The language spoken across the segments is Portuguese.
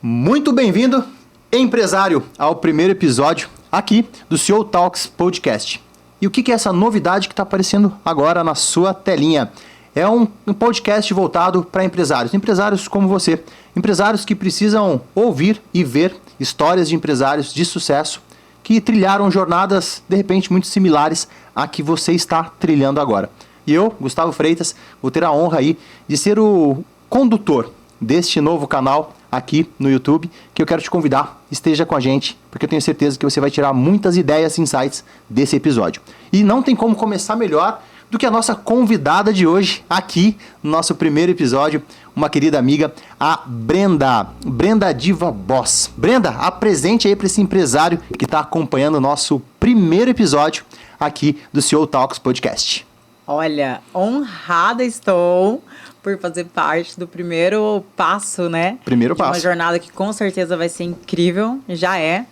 Muito bem-vindo, empresário, ao primeiro episódio aqui do CEO Talks Podcast. E o que é essa novidade que está aparecendo agora na sua telinha? É um podcast voltado para empresários como você, empresários que precisam ouvir e ver histórias de empresários de sucesso que trilharam jornadas, de repente, muito similares à que você está trilhando agora. E eu, Gustavo Freitas, vou ter a honra aí de ser o condutor deste novo canal aqui no YouTube, que eu quero te convidar, esteja com a gente, porque eu tenho certeza que você vai tirar muitas ideias e insights desse episódio. E não tem como começar melhor do que a nossa convidada de hoje, aqui no nosso primeiro episódio, uma querida amiga, a Brenda Diva Boss. Brenda, apresente aí para esse empresário que está acompanhando o nosso primeiro episódio aqui do CEO Talks Podcast. Olha, honrada estou por fazer parte do primeiro passo, né? Primeiro passo. Uma jornada que com certeza vai ser incrível, já é.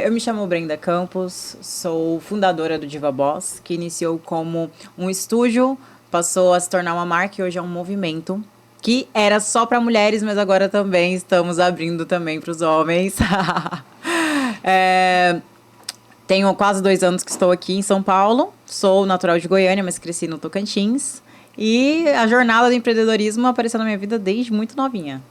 Eu me chamo Brenda Campos, sou fundadora do Diva Boss, que iniciou como um estúdio, passou a se tornar uma marca e hoje é um movimento que era só para mulheres, mas agora também estamos abrindo também para os homens. Tenho quase 2 anos que estou aqui em São Paulo, sou natural de Goiânia, mas cresci no Tocantins. E a jornada do empreendedorismo apareceu na minha vida desde muito novinha.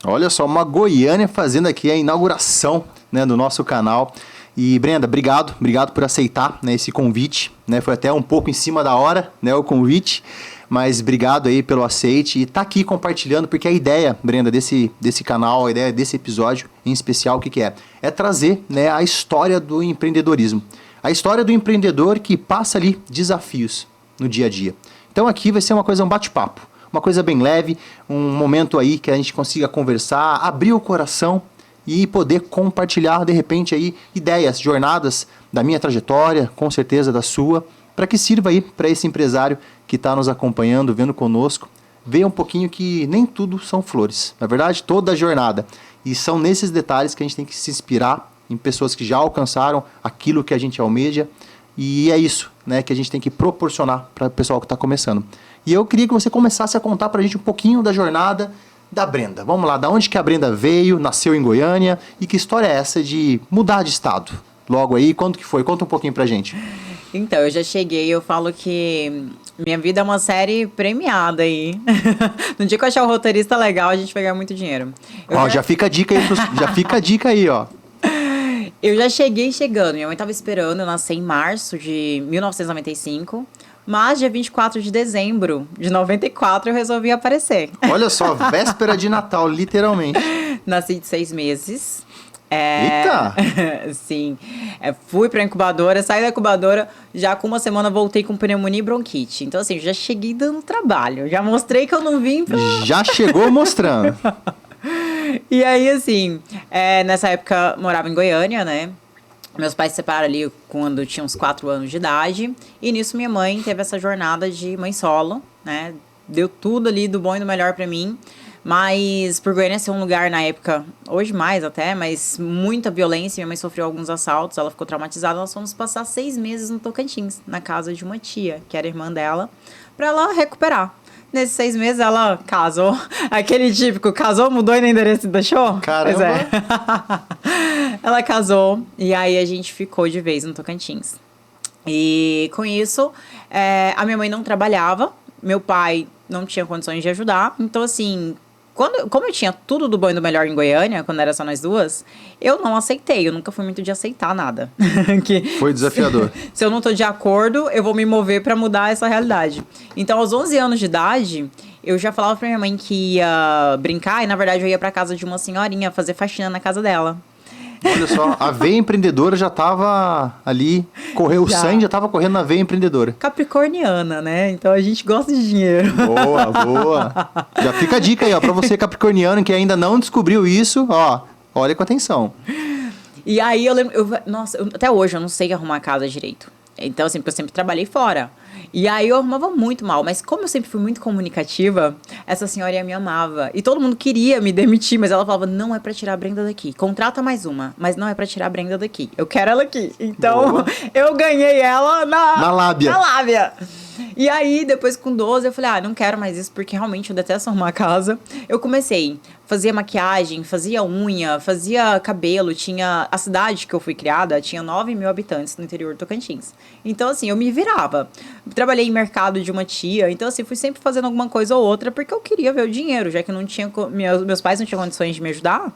Olha só, uma goiânia fazendo aqui a inauguração, né, do nosso canal. E Brenda, obrigado por aceitar, né, esse convite, né, foi até um pouco em cima da hora, né, o convite, mas obrigado aí pelo aceite e tá aqui compartilhando, porque a ideia, Brenda, desse canal, a ideia desse episódio em especial, o que é? É trazer, né, a história do empreendedorismo, a história do empreendedor que passa ali desafios no dia a dia. Então aqui vai ser um bate-papo, uma coisa bem leve, um momento aí que a gente consiga conversar, abrir o coração e poder compartilhar, de repente, aí ideias, jornadas da minha trajetória, com certeza da sua, para que sirva aí para esse empresário que está nos acompanhando, vendo conosco, ver um pouquinho que nem tudo são flores, na verdade, toda a jornada. E são nesses detalhes que a gente tem que se inspirar em pessoas que já alcançaram aquilo que a gente almeja. E é isso, né, que a gente tem que proporcionar para o pessoal que está começando. E eu queria que você começasse a contar para a gente um pouquinho da jornada da Brenda. Vamos lá, da onde que a Brenda veio, nasceu em Goiânia e que história é essa de mudar de estado? Logo aí, quando que foi? Conta um pouquinho para a gente. Então, eu já cheguei, eu falo que minha vida é uma série premiada aí. No dia que eu achar o roteirista legal, a gente vai ganhar muito dinheiro. Já fica a dica aí, já fica a dica aí, ó. Eu já cheguei chegando, minha mãe estava esperando, eu nasci em março de 1995, mas dia 24 de dezembro de 94 eu resolvi aparecer. Olha só, véspera de Natal, literalmente. Nasci de 6 meses. Eita! Sim, fui pra incubadora, saí da incubadora, já com 1 semana voltei com pneumonia e bronquite. Então assim, já cheguei dando trabalho, já mostrei que eu não vim pra... Já chegou mostrando. E aí, assim, nessa época morava em Goiânia, né? Meus pais se separaram ali quando eu tinha uns 4 anos de idade. E nisso minha mãe teve essa jornada de mãe solo, né? Deu tudo ali do bom e do melhor pra mim. Mas por Goiânia ser um lugar na época, hoje mais até, mas muita violência. Minha mãe sofreu alguns assaltos, ela ficou traumatizada. Nós fomos passar 6 meses no Tocantins, na casa de uma tia, que era irmã dela, pra ela recuperar. Nesses 6 meses ela casou. Aquele típico, casou, mudou e no endereço deixou? Caramba! Pois é. Ela casou e aí a gente ficou de vez no Tocantins. E com isso, a minha mãe não trabalhava, meu pai não tinha condições de ajudar. Então assim, como eu tinha tudo do bom e do melhor em Goiânia, quando era só nós duas, eu não aceitei. Eu nunca fui muito de aceitar nada. Foi desafiador. Se eu não tô de acordo, eu vou me mover pra mudar essa realidade. Então, aos 11 anos de idade, eu já falava pra minha mãe que ia brincar. E, na verdade, eu ia pra casa de uma senhorinha fazer faxina na casa dela. Olha só, a veia empreendedora já tava ali, o sangue já tava correndo na veia empreendedora. Capricorniana, né? Então a gente gosta de dinheiro. Boa. Já fica a dica aí, ó, pra você capricorniano que ainda não descobriu isso, ó, olha com atenção. E aí eu lembro, até hoje eu não sei arrumar a casa direito. Então, assim, porque eu sempre trabalhei fora. E aí eu arrumava muito mal. Mas como eu sempre fui muito comunicativa, essa senhorinha me amava. E todo mundo queria me demitir, mas ela falava, não é pra tirar a Brenda daqui. Contrata mais uma, mas não é pra tirar a Brenda daqui. Eu quero ela aqui. Então, eu ganhei ela na lábia. Na lábia. E aí, depois com 12, eu falei, não quero mais isso, porque realmente eu detesto arrumar a casa. Eu comecei, fazia maquiagem, fazia unha, fazia cabelo, tinha... A cidade que eu fui criada tinha 9 mil habitantes no interior do Tocantins. Então, assim, eu me virava. Trabalhei em mercado de uma tia, então, assim, fui sempre fazendo alguma coisa ou outra, porque eu queria ver o dinheiro, já que não tinha... Meus pais não tinham condições de me ajudar,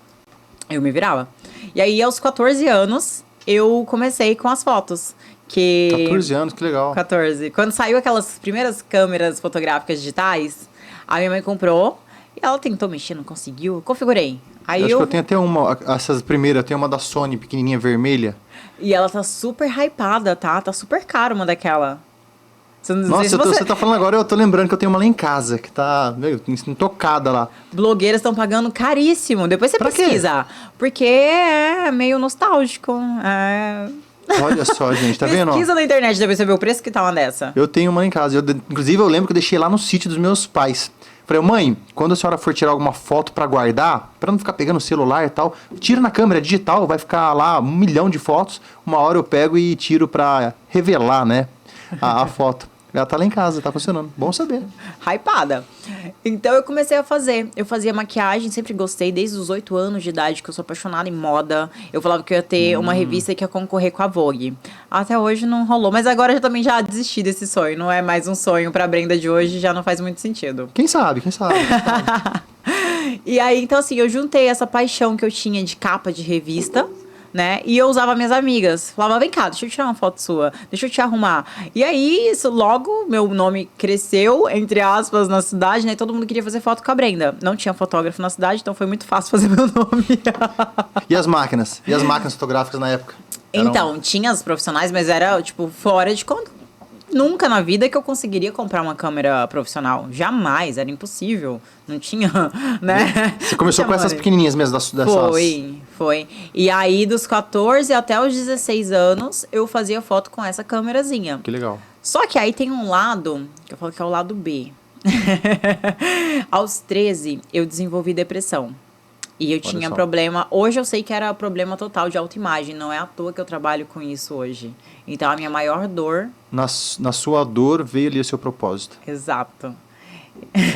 eu me virava. E aí, aos 14 anos, eu comecei com as fotos. 14 anos, que legal. 14. Quando saiu aquelas primeiras câmeras fotográficas digitais, a minha mãe comprou e ela tentou mexer, não conseguiu. Configurei. Aí Acho que eu tenho até uma, essas primeiras, eu tenho uma da Sony, pequenininha, vermelha. E ela tá super hypada, tá? Tá super cara uma daquela. Nossa, você tá falando agora, eu tô lembrando que eu tenho uma lá em casa, que tá meio intocada lá. Blogueiras estão pagando caríssimo. Depois você pesquisa. Quê? Porque é meio nostálgico. Olha só, gente, tá vendo? Pesquisa na internet, depois você vê o preço que tá uma dessa. Eu tenho uma em casa. Inclusive, eu lembro que eu deixei lá no sítio dos meus pais. Falei, mãe, quando a senhora for tirar alguma foto pra guardar, pra não ficar pegando o celular e tal, tira na câmera digital, vai ficar lá 1 milhão de fotos. Uma hora eu pego e tiro pra revelar, né, a foto. Ela tá lá em casa, tá funcionando. Bom saber. Hypada. Então eu comecei a fazer. Eu fazia maquiagem, sempre gostei, desde os 8 anos de idade, que eu sou apaixonada em moda. Eu falava que eu ia ter uma revista que ia concorrer com a Vogue. Até hoje não rolou, mas agora eu também já desisti desse sonho. Não é mais um sonho pra Brenda de hoje, já não faz muito sentido. Quem sabe, quem sabe. E aí, então assim, eu juntei essa paixão que eu tinha de capa de revista, né? E eu usava minhas amigas. Falava, vem cá, deixa eu tirar uma foto sua. Deixa eu te arrumar. E aí, isso, logo, meu nome cresceu, entre aspas, na cidade, né? Todo mundo queria fazer foto com a Brenda. Não tinha fotógrafo na cidade, então foi muito fácil fazer meu nome. E as máquinas? E as máquinas fotográficas na época? Então, tinha as profissionais, mas era, tipo, fora de conta. Nunca na vida que eu conseguiria comprar uma câmera profissional. Jamais, era impossível. Não tinha, né? Você começou com essas pequenininhas mesmo, dessas... Foi. E aí, dos 14 até os 16 anos, eu fazia foto com essa câmerazinha. Que legal. Só que aí tem um lado, que eu falo que é o lado B. Aos 13, eu desenvolvi depressão. E eu tinha problema... Hoje eu sei que era problema total de autoimagem. Não é à toa que eu trabalho com isso hoje. Então, a minha maior dor... Na sua dor veio ali o seu propósito. Exato.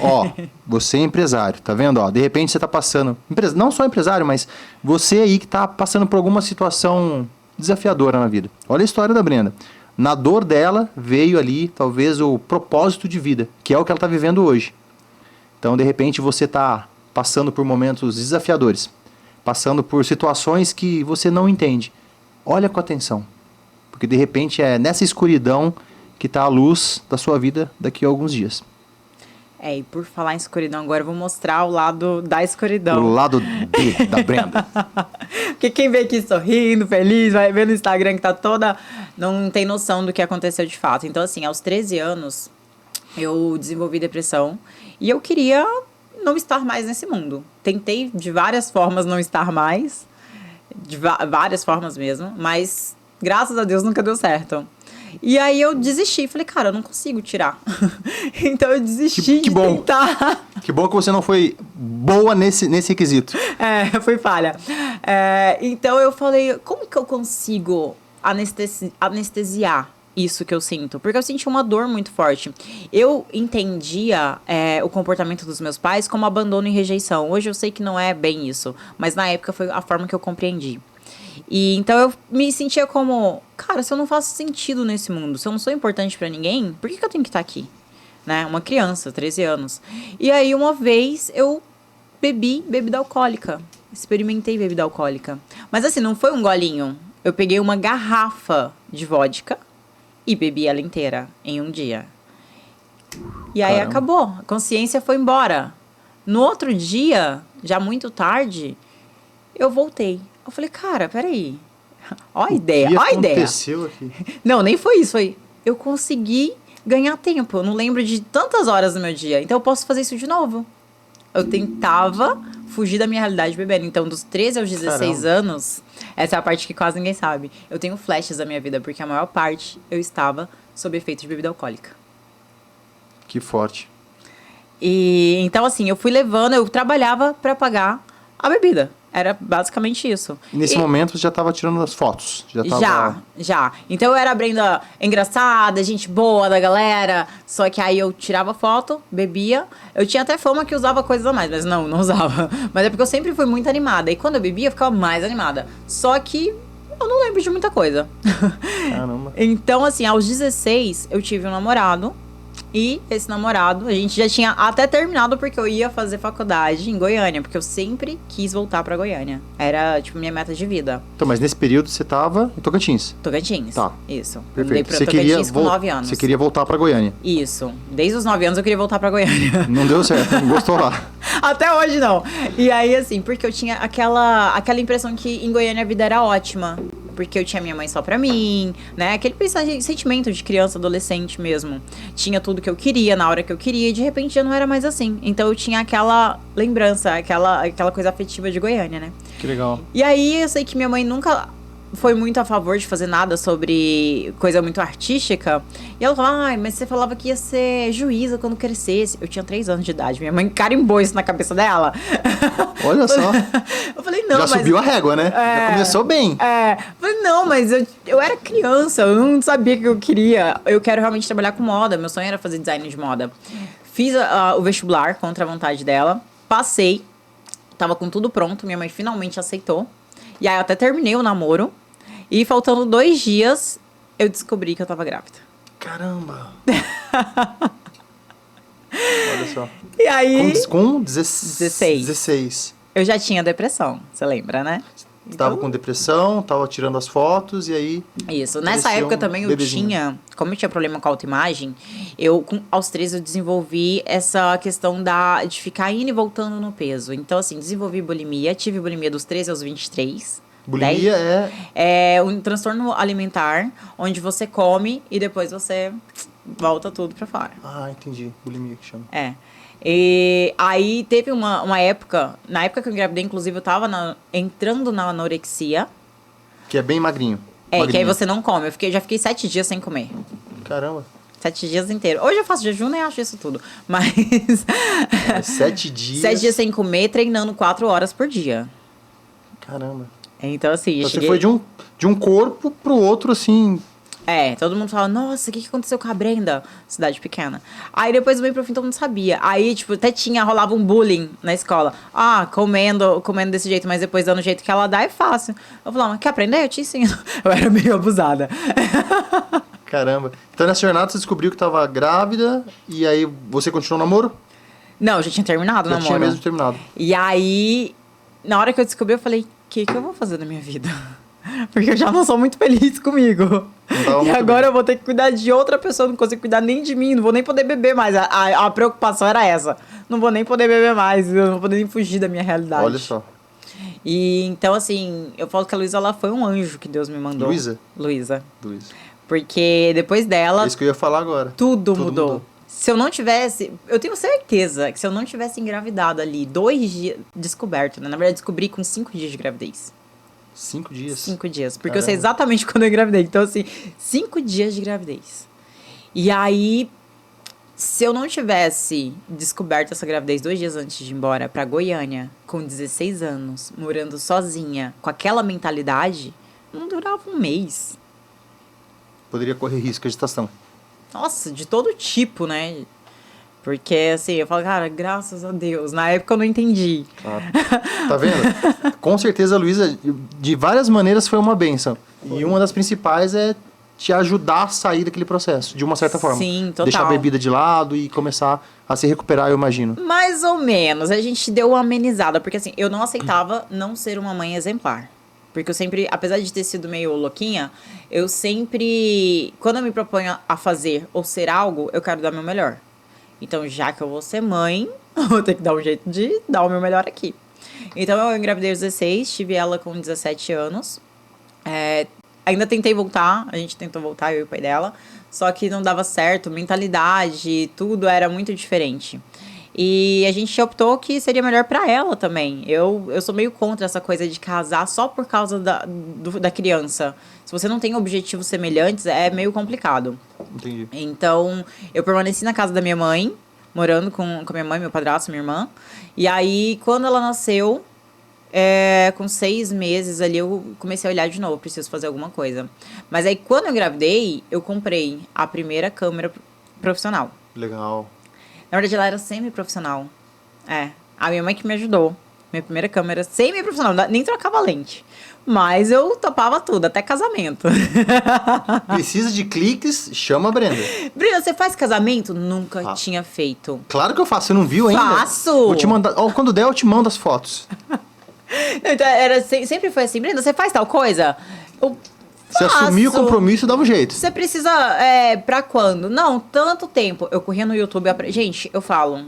Ó, você é empresário, tá vendo? Ó, de repente você tá passando... Não só empresário, mas você aí que tá passando por alguma situação desafiadora na vida. Olha a história da Brenda. Na dor dela veio ali, talvez, o propósito de vida, que é o que ela tá vivendo hoje. Então, de repente, você tá passando por momentos desafiadores, passando por situações que você não entende. Olha com atenção, porque de repente é nessa escuridão que está a luz da sua vida daqui a alguns dias. E por falar em escuridão, agora eu vou mostrar o lado da escuridão. O lado D da Brenda. Porque quem vê aqui sorrindo, feliz, vai ver no Instagram que tá toda... Não tem noção do que aconteceu de fato. Então, assim, aos 13 anos, eu desenvolvi depressão e eu queria não estar mais nesse mundo. Tentei de várias formas não estar mais, de várias formas mesmo, mas graças a Deus nunca deu certo. E aí eu desisti, falei, cara, eu não consigo tirar. Então eu desisti de tentar. Que bom que você não foi boa nesse requisito. Foi falha. Então eu falei, como que eu consigo anestesiar isso que eu sinto? Porque eu senti uma dor muito forte. Eu entendia o comportamento dos meus pais como abandono e rejeição. Hoje eu sei que não é bem isso, mas na época foi a forma que eu compreendi. E então eu me sentia como, cara, se eu não faço sentido nesse mundo, se eu não sou importante pra ninguém, por que eu tenho que estar aqui? Né? Uma criança, 13 anos. E aí uma vez eu bebi bebida alcoólica. Experimentei bebida alcoólica. Mas assim, não foi um golinho. Eu peguei uma garrafa de vodka e bebi ela inteira em um dia. E aí acabou. A consciência foi embora. No outro dia, já muito tarde, eu voltei. Eu falei, cara, peraí. Ó a ideia, ó a ideia. O que aconteceu aqui? Não, nem foi isso. Eu consegui ganhar tempo. Eu não lembro de tantas horas no meu dia. Então eu posso fazer isso de novo. Eu tentava fugir da minha realidade bebendo. Então, dos 13 aos 16 anos, essa é a parte que quase ninguém sabe. Eu tenho flashes da minha vida, porque a maior parte eu estava sob efeito de bebida alcoólica. Que forte. E então, assim, eu fui levando, eu trabalhava para pagar a bebida. Era basicamente isso. E nesse momento você já estava tirando as fotos? Já. Então eu era a Brenda engraçada, gente boa da galera. Só que aí eu tirava foto, bebia. Eu tinha até fama que usava coisas a mais, mas não usava. Mas é porque eu sempre fui muito animada. E quando eu bebia, eu ficava mais animada. Só que eu não lembro de muita coisa. Caramba. Então, assim, aos 16, eu tive um namorado. E esse namorado, a gente já tinha até terminado porque eu ia fazer faculdade em Goiânia. Porque eu sempre quis voltar pra Goiânia. Era, tipo, minha meta de vida. Então, mas nesse período você tava em Tocantins? Tocantins. Tá. Isso. Eu Perfeito. mudei pra Você Tocantins com 9 anos. Você queria voltar pra Goiânia? Isso. Desde os 9 anos eu queria voltar pra Goiânia. Não deu certo, não gostou lá. Até hoje não. E aí, assim, porque eu tinha aquela impressão que em Goiânia a vida era ótima. Porque eu tinha minha mãe só pra mim, né? Aquele sentimento de criança, adolescente mesmo. Tinha tudo que eu queria, na hora que eu queria, e de repente já não era mais assim. Então eu tinha aquela lembrança, aquela coisa afetiva de Goiânia, né? Que legal. E aí eu sei que minha mãe nunca foi muito a favor de fazer nada sobre coisa muito artística. E ela falou, mas você falava que ia ser juíza quando crescesse. Eu tinha 3 anos de idade. Minha mãe carimbou isso na cabeça dela. Olha só. Eu falei, não, já subiu a régua, né? Já começou bem. Eu falei, não, mas eu era criança, eu não sabia o que eu queria. Eu quero realmente trabalhar com moda. Meu sonho era fazer design de moda. Fiz o vestibular contra a vontade dela. Passei. Tava com tudo pronto. Minha mãe finalmente aceitou. E aí eu até terminei o namoro. E faltando 2 dias, eu descobri que eu tava grávida. Caramba! Olha só. E aí... Com 16. Eu já tinha depressão, você lembra, né? Você tava com depressão, tava tirando as fotos e aí... Isso. Nessa época também eu tinha... Como eu tinha problema com a autoimagem, aos 13 eu desenvolvi essa questão de ficar indo e voltando no peso. Então, assim, desenvolvi bulimia. Tive bulimia dos 13 aos 23. Bulimia é um transtorno alimentar, onde você come e depois você volta tudo pra fora. Ah, entendi. Bulimia que chama. E aí teve uma época, na época que eu engravidei, inclusive, eu tava entrando na anorexia. Que é bem magrinho. Que aí você não come. Já fiquei 7 dias sem comer. Caramba. 7 dias inteiros. Hoje eu faço jejum, nem acho isso tudo. Mas... 7 dias... 7 dias sem comer, treinando 4 horas por dia. Caramba. Então, assim... Você foi de um corpo pro outro, assim... Todo mundo fala, nossa, o que aconteceu com a Brenda? Cidade pequena. Aí depois do meio pro fim todo mundo sabia. Aí, tipo, até rolava um bullying na escola. Comendo desse jeito, mas depois dando o jeito que ela dá é fácil. Eu falava, quer aprender? Eu te ensino. Eu era meio abusada. Caramba. Então nessa jornada você descobriu que tava grávida e aí você continuou o namoro? Não, eu já tinha terminado o namoro. Já tinha mesmo terminado. E aí, na hora que eu descobri, eu falei, o que eu vou fazer da minha vida? Porque eu já não sou muito feliz comigo. E agora eu vou ter que cuidar de outra pessoa, não consigo cuidar nem de mim, não vou nem poder beber mais. A preocupação era essa. Não vou nem poder beber mais, eu não vou poder nem fugir da minha realidade. Olha só. E então, assim, eu falo que a Luísa, ela foi um anjo que Deus me mandou. Luísa. Porque depois dela... É isso que eu ia falar agora. Tudo mudou. Se eu não tivesse... Eu tenho certeza que se eu não tivesse engravidado ali 2 dias... Descoberto, né? Na verdade, descobri com 5 dias de gravidez. 5 dias? 5 dias. Porque eu sei exatamente quando eu engravidei. Então, assim, 5 dias de gravidez. E aí, se eu não tivesse descoberto essa gravidez 2 dias antes de ir embora pra Goiânia, com 16 anos, morando sozinha, com aquela mentalidade, não durava 1 mês. Poderia correr risco de gestação. Nossa, de todo tipo, né? Porque, assim, eu falo, cara, graças a Deus. Na época eu não entendi. Tá vendo? Com certeza a Luísa, de várias maneiras, foi uma bênção. E uma das principais é te ajudar a sair daquele processo, de uma certa forma. Sim, total. Deixar a bebida de lado e começar a se recuperar, eu imagino. Mais ou menos. A gente deu uma amenizada. Porque, assim, eu não aceitava não ser uma mãe exemplar. Porque eu sempre, apesar de ter sido meio louquinha, eu sempre, quando eu me proponho a fazer ou ser algo, eu quero dar meu melhor. Então, já que eu vou ser mãe, eu vou ter que dar um jeito de dar o meu melhor aqui. Então, eu engravidei aos 16, tive ela com 17 anos. Ainda tentei voltar, a gente tentou voltar, eu e o pai dela. Só que não dava certo, mentalidade, tudo era muito diferente. E a gente optou que seria melhor pra ela também. Eu sou meio contra essa coisa de casar só por causa da criança. Se você não tem objetivos semelhantes, é meio complicado. Entendi. Então, eu permaneci na casa da minha mãe, morando com minha mãe, meu padrasto, minha irmã. E aí, quando ela nasceu, Com 6 meses ali, eu comecei a olhar de novo, preciso fazer alguma coisa. Mas aí, quando eu engravidei, eu comprei a primeira câmera profissional. Legal. Na verdade, ela era semi-profissional. A minha mãe que me ajudou. Minha primeira câmera semi-profissional, nem trocava lente. Mas eu topava tudo, até casamento. Precisa de cliques, chama a Brenda. Brenda, você faz casamento? Nunca tinha feito. Claro que eu faço, você não viu ainda? Faço! Vou te mandar, quando der eu te mando as fotos. Então, sempre foi assim, Brenda, você faz tal coisa? Eu Se assumir o compromisso, dá um jeito. Você precisa, pra quando? Não, tanto tempo. Eu corria no YouTube, gente, eu falo,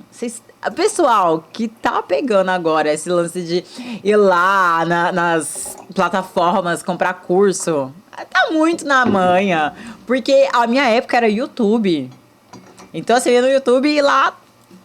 pessoal que tá pegando agora esse lance de ir lá nas plataformas, comprar curso, tá muito na manha. Porque a minha época era YouTube. Então, assim, eu ia no YouTube e lá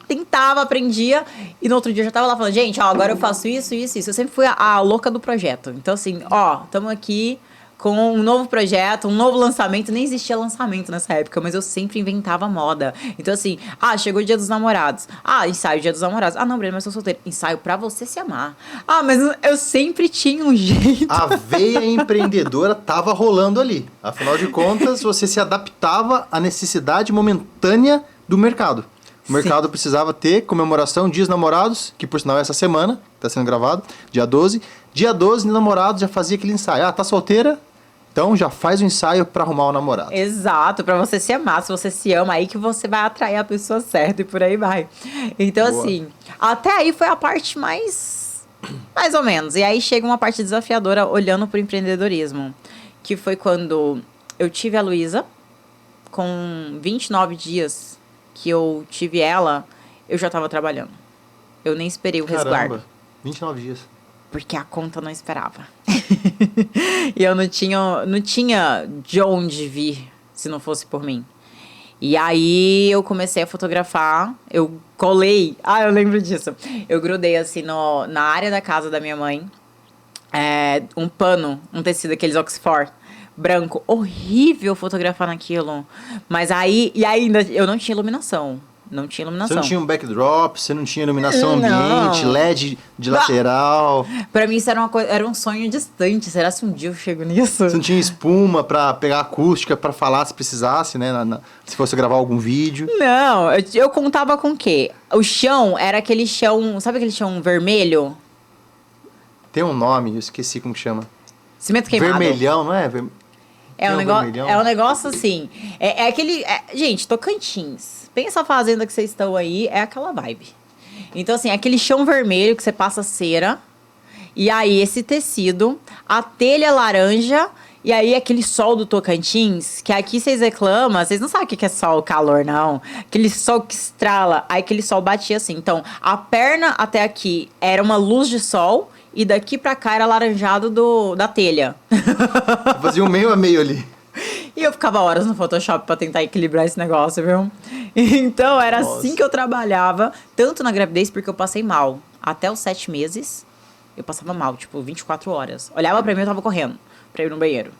tentava, aprendia, e no outro dia eu já tava lá falando, gente, agora eu faço isso, isso, isso. Eu sempre fui a louca do projeto. Então, assim, estamos aqui com um novo projeto, um novo lançamento. Nem existia lançamento nessa época, mas eu sempre inventava moda. Então, assim, chegou o Dia dos Namorados. Ensaio Dia dos Namorados. Não, Breno, mas eu sou solteira. Ensaio pra você se amar. Mas eu sempre tinha um jeito. A veia empreendedora tava rolando ali. Afinal de contas, você se adaptava à necessidade momentânea do mercado. O mercado precisava ter comemoração, Dias Namorados, que por sinal é essa semana, que tá sendo gravado, dia 12. Dia 12, namorados, já fazia aquele ensaio. Tá solteira? Então já faz o ensaio pra arrumar o namorado. Exato, pra você se amar. Se você se ama, aí que você vai atrair a pessoa certa e por aí vai. Então, boa. Assim, até aí foi a parte mais ou menos. E aí chega uma parte desafiadora olhando pro empreendedorismo. Que foi quando eu tive a Luísa, com 29 dias que eu tive ela, eu já tava trabalhando. Eu nem esperei o resguardo. 29 dias. Porque a conta não esperava. E eu não tinha de onde vir se não fosse por mim. E aí eu comecei a fotografar, eu colei, eu lembro disso. Eu grudei assim na área da casa da minha mãe, um pano, um tecido, aqueles Oxford, branco, horrível fotografar naquilo. Mas aí, e ainda eu não tinha iluminação. Não tinha iluminação. Você não tinha um backdrop, você não tinha iluminação ambiente, LED de lateral. Pra mim isso era um sonho distante. Será que um dia eu chego nisso? Você não tinha espuma pra pegar acústica, pra falar se precisasse, né? Se fosse gravar algum vídeo. Não, eu contava com o quê? O chão era aquele chão, sabe aquele chão vermelho? Tem um nome, eu esqueci como que chama. Cimento queimado. Vermelhão, não é? É um negócio assim. É aquele. Gente, Tocantins. Pensa a fazenda que vocês estão aí, é aquela vibe. Então, assim, aquele chão vermelho que você passa cera. E aí, esse tecido, a telha laranja. E aí, aquele sol do Tocantins, que aqui vocês reclamam, vocês não sabem o que é sol, calor, não. Aquele sol que estrala, aí aquele sol batia assim. Então, a perna até aqui era uma luz de sol. E daqui pra cá era laranjado da telha. Fazia um meio a meio ali. E eu ficava horas no Photoshop pra tentar equilibrar esse negócio, viu? Então, era assim que eu trabalhava. Tanto na gravidez, porque eu passei mal. Até os 7 meses, eu passava mal, tipo, 24 horas. Olhava pra mim, eu tava correndo pra ir no banheiro.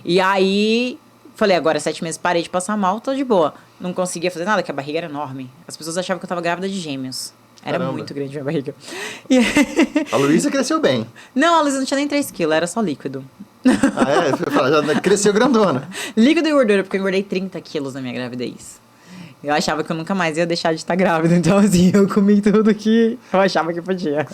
E aí, falei, agora 7 meses parei de passar mal, tô de boa. Não conseguia fazer nada, que a barriga era enorme. As pessoas achavam que eu tava grávida de gêmeos. Era muito grande a minha barriga. A Luísa cresceu bem. Não, a Luísa não tinha nem 3 quilos, era só líquido. Já cresceu grandona. Líquido e gordura, porque eu engordei 30 quilos na minha gravidez. Eu achava que eu nunca mais ia deixar de estar grávida. Então, assim, eu comi tudo que eu achava que podia.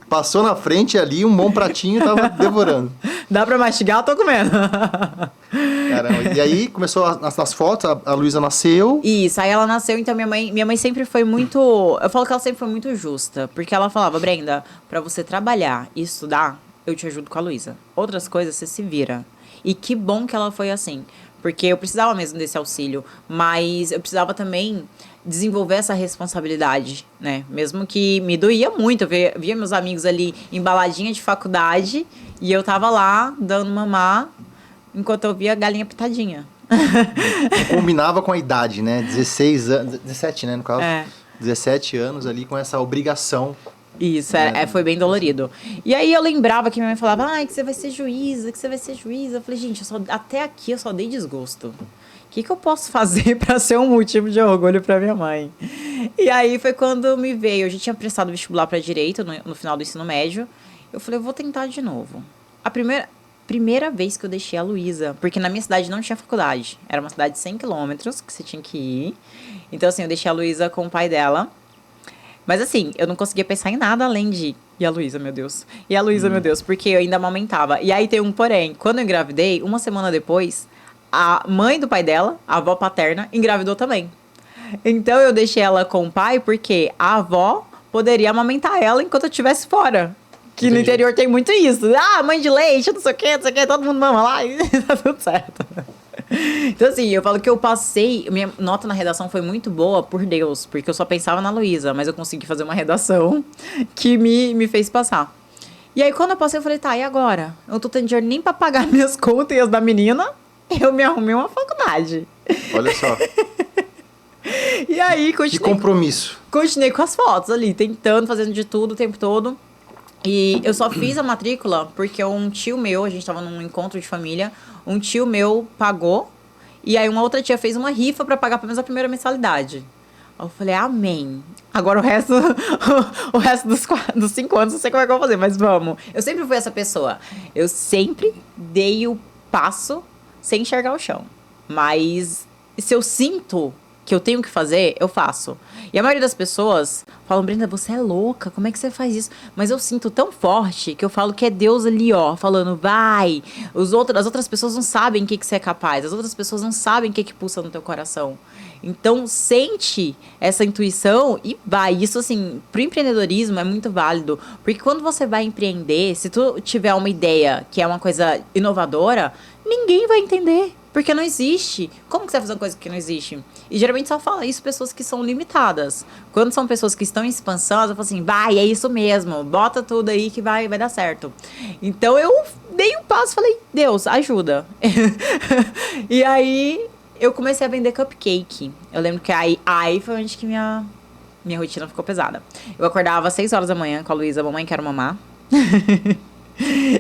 Passou na frente ali, um bom pratinho e tava devorando. Dá pra mastigar? Eu tô comendo. Caramba. E aí, começou nas fotos, a Luísa nasceu. Isso, aí ela nasceu, então minha mãe sempre foi muito... Eu falo que ela sempre foi muito justa. Porque ela falava, Brenda, pra você trabalhar e estudar, eu te ajudo com a Luísa. Outras coisas, você se vira. E que bom que ela foi assim. Porque eu precisava mesmo desse auxílio, mas eu precisava também desenvolver essa responsabilidade, né? Mesmo que me doía muito, eu via meus amigos ali em baladinha de faculdade e eu tava lá dando mamar enquanto eu via a galinha pitadinha. Combinava com a idade, né? 16 anos, 17, né, no caso? 17 anos ali com essa obrigação. Isso, foi bem dolorido. E aí eu lembrava que minha mãe falava, que você vai ser juíza, que você vai ser juíza. Eu falei, gente, até aqui eu só dei desgosto. O que eu posso fazer para ser um motivo de orgulho para minha mãe? E aí foi quando me veio, eu já tinha prestado vestibular para direito no final do ensino médio. Eu falei, eu vou tentar de novo. A primeira vez que eu deixei a Luísa, porque na minha cidade não tinha faculdade. Era uma cidade de 100 quilômetros que você tinha que ir. Então, assim, eu deixei a Luísa com o pai dela. Mas, assim, eu não conseguia pensar em nada além de... E a Luísa, meu Deus. E a Luísa, meu Deus. Porque eu ainda amamentava. E aí tem um porém. Quando eu engravidei, uma semana depois, a mãe do pai dela, a avó paterna, engravidou também. Então, eu deixei ela com o pai porque a avó poderia amamentar ela enquanto eu estivesse fora. Que Entendi. no interior tem muito isso. Ah, mãe de leite, não sei o que, todo mundo mama lá e tá tudo certo. Então, assim, eu falo que eu passei... Minha nota na redação foi muito boa, por Deus, porque eu só pensava na Luísa, mas eu consegui fazer uma redação que me fez passar. E aí, quando eu passei, eu falei, tá, e agora? Eu não tô tendo dinheiro nem pra pagar minhas contas e as da menina, eu me arrumei uma faculdade. Olha só. E aí, Que compromisso. continuei com as fotos ali, tentando, fazendo de tudo o tempo todo. E eu só fiz a matrícula porque um tio meu, a gente tava num encontro de família, um tio meu pagou, e aí uma outra tia fez uma rifa pra pagar pelo menos a primeira mensalidade. Aí eu falei, amém. Agora o resto, o resto dos 5 anos, não sei como é que eu vou fazer, mas vamos. Eu sempre fui essa pessoa. Eu sempre dei o passo sem enxergar o chão. Mas se eu sinto que eu tenho que fazer, eu faço. E a maioria das pessoas falam, Brenda, você é louca, como é que você faz isso? Mas eu sinto tão forte que eu falo que é Deus ali, ó, falando, vai. As outras pessoas não sabem o que você é capaz, as outras pessoas não sabem o que pulsa no teu coração. Então, sente essa intuição e vai. Isso, assim, pro empreendedorismo é muito válido. Porque quando você vai empreender, se tu tiver uma ideia que é uma coisa inovadora, ninguém vai entender. Porque não existe. Como que você vai fazer uma coisa que não existe? E geralmente só fala isso pessoas que são limitadas. Quando são pessoas que estão em expansão, elas falam assim, vai, é isso mesmo, bota tudo aí que vai dar certo. Então eu dei um passo e falei, Deus, ajuda. E aí eu comecei a vender cupcake. Eu lembro que aí foi onde que minha rotina ficou pesada. Eu acordava às 6 horas da manhã com a Luísa, mamãe, quero mamar.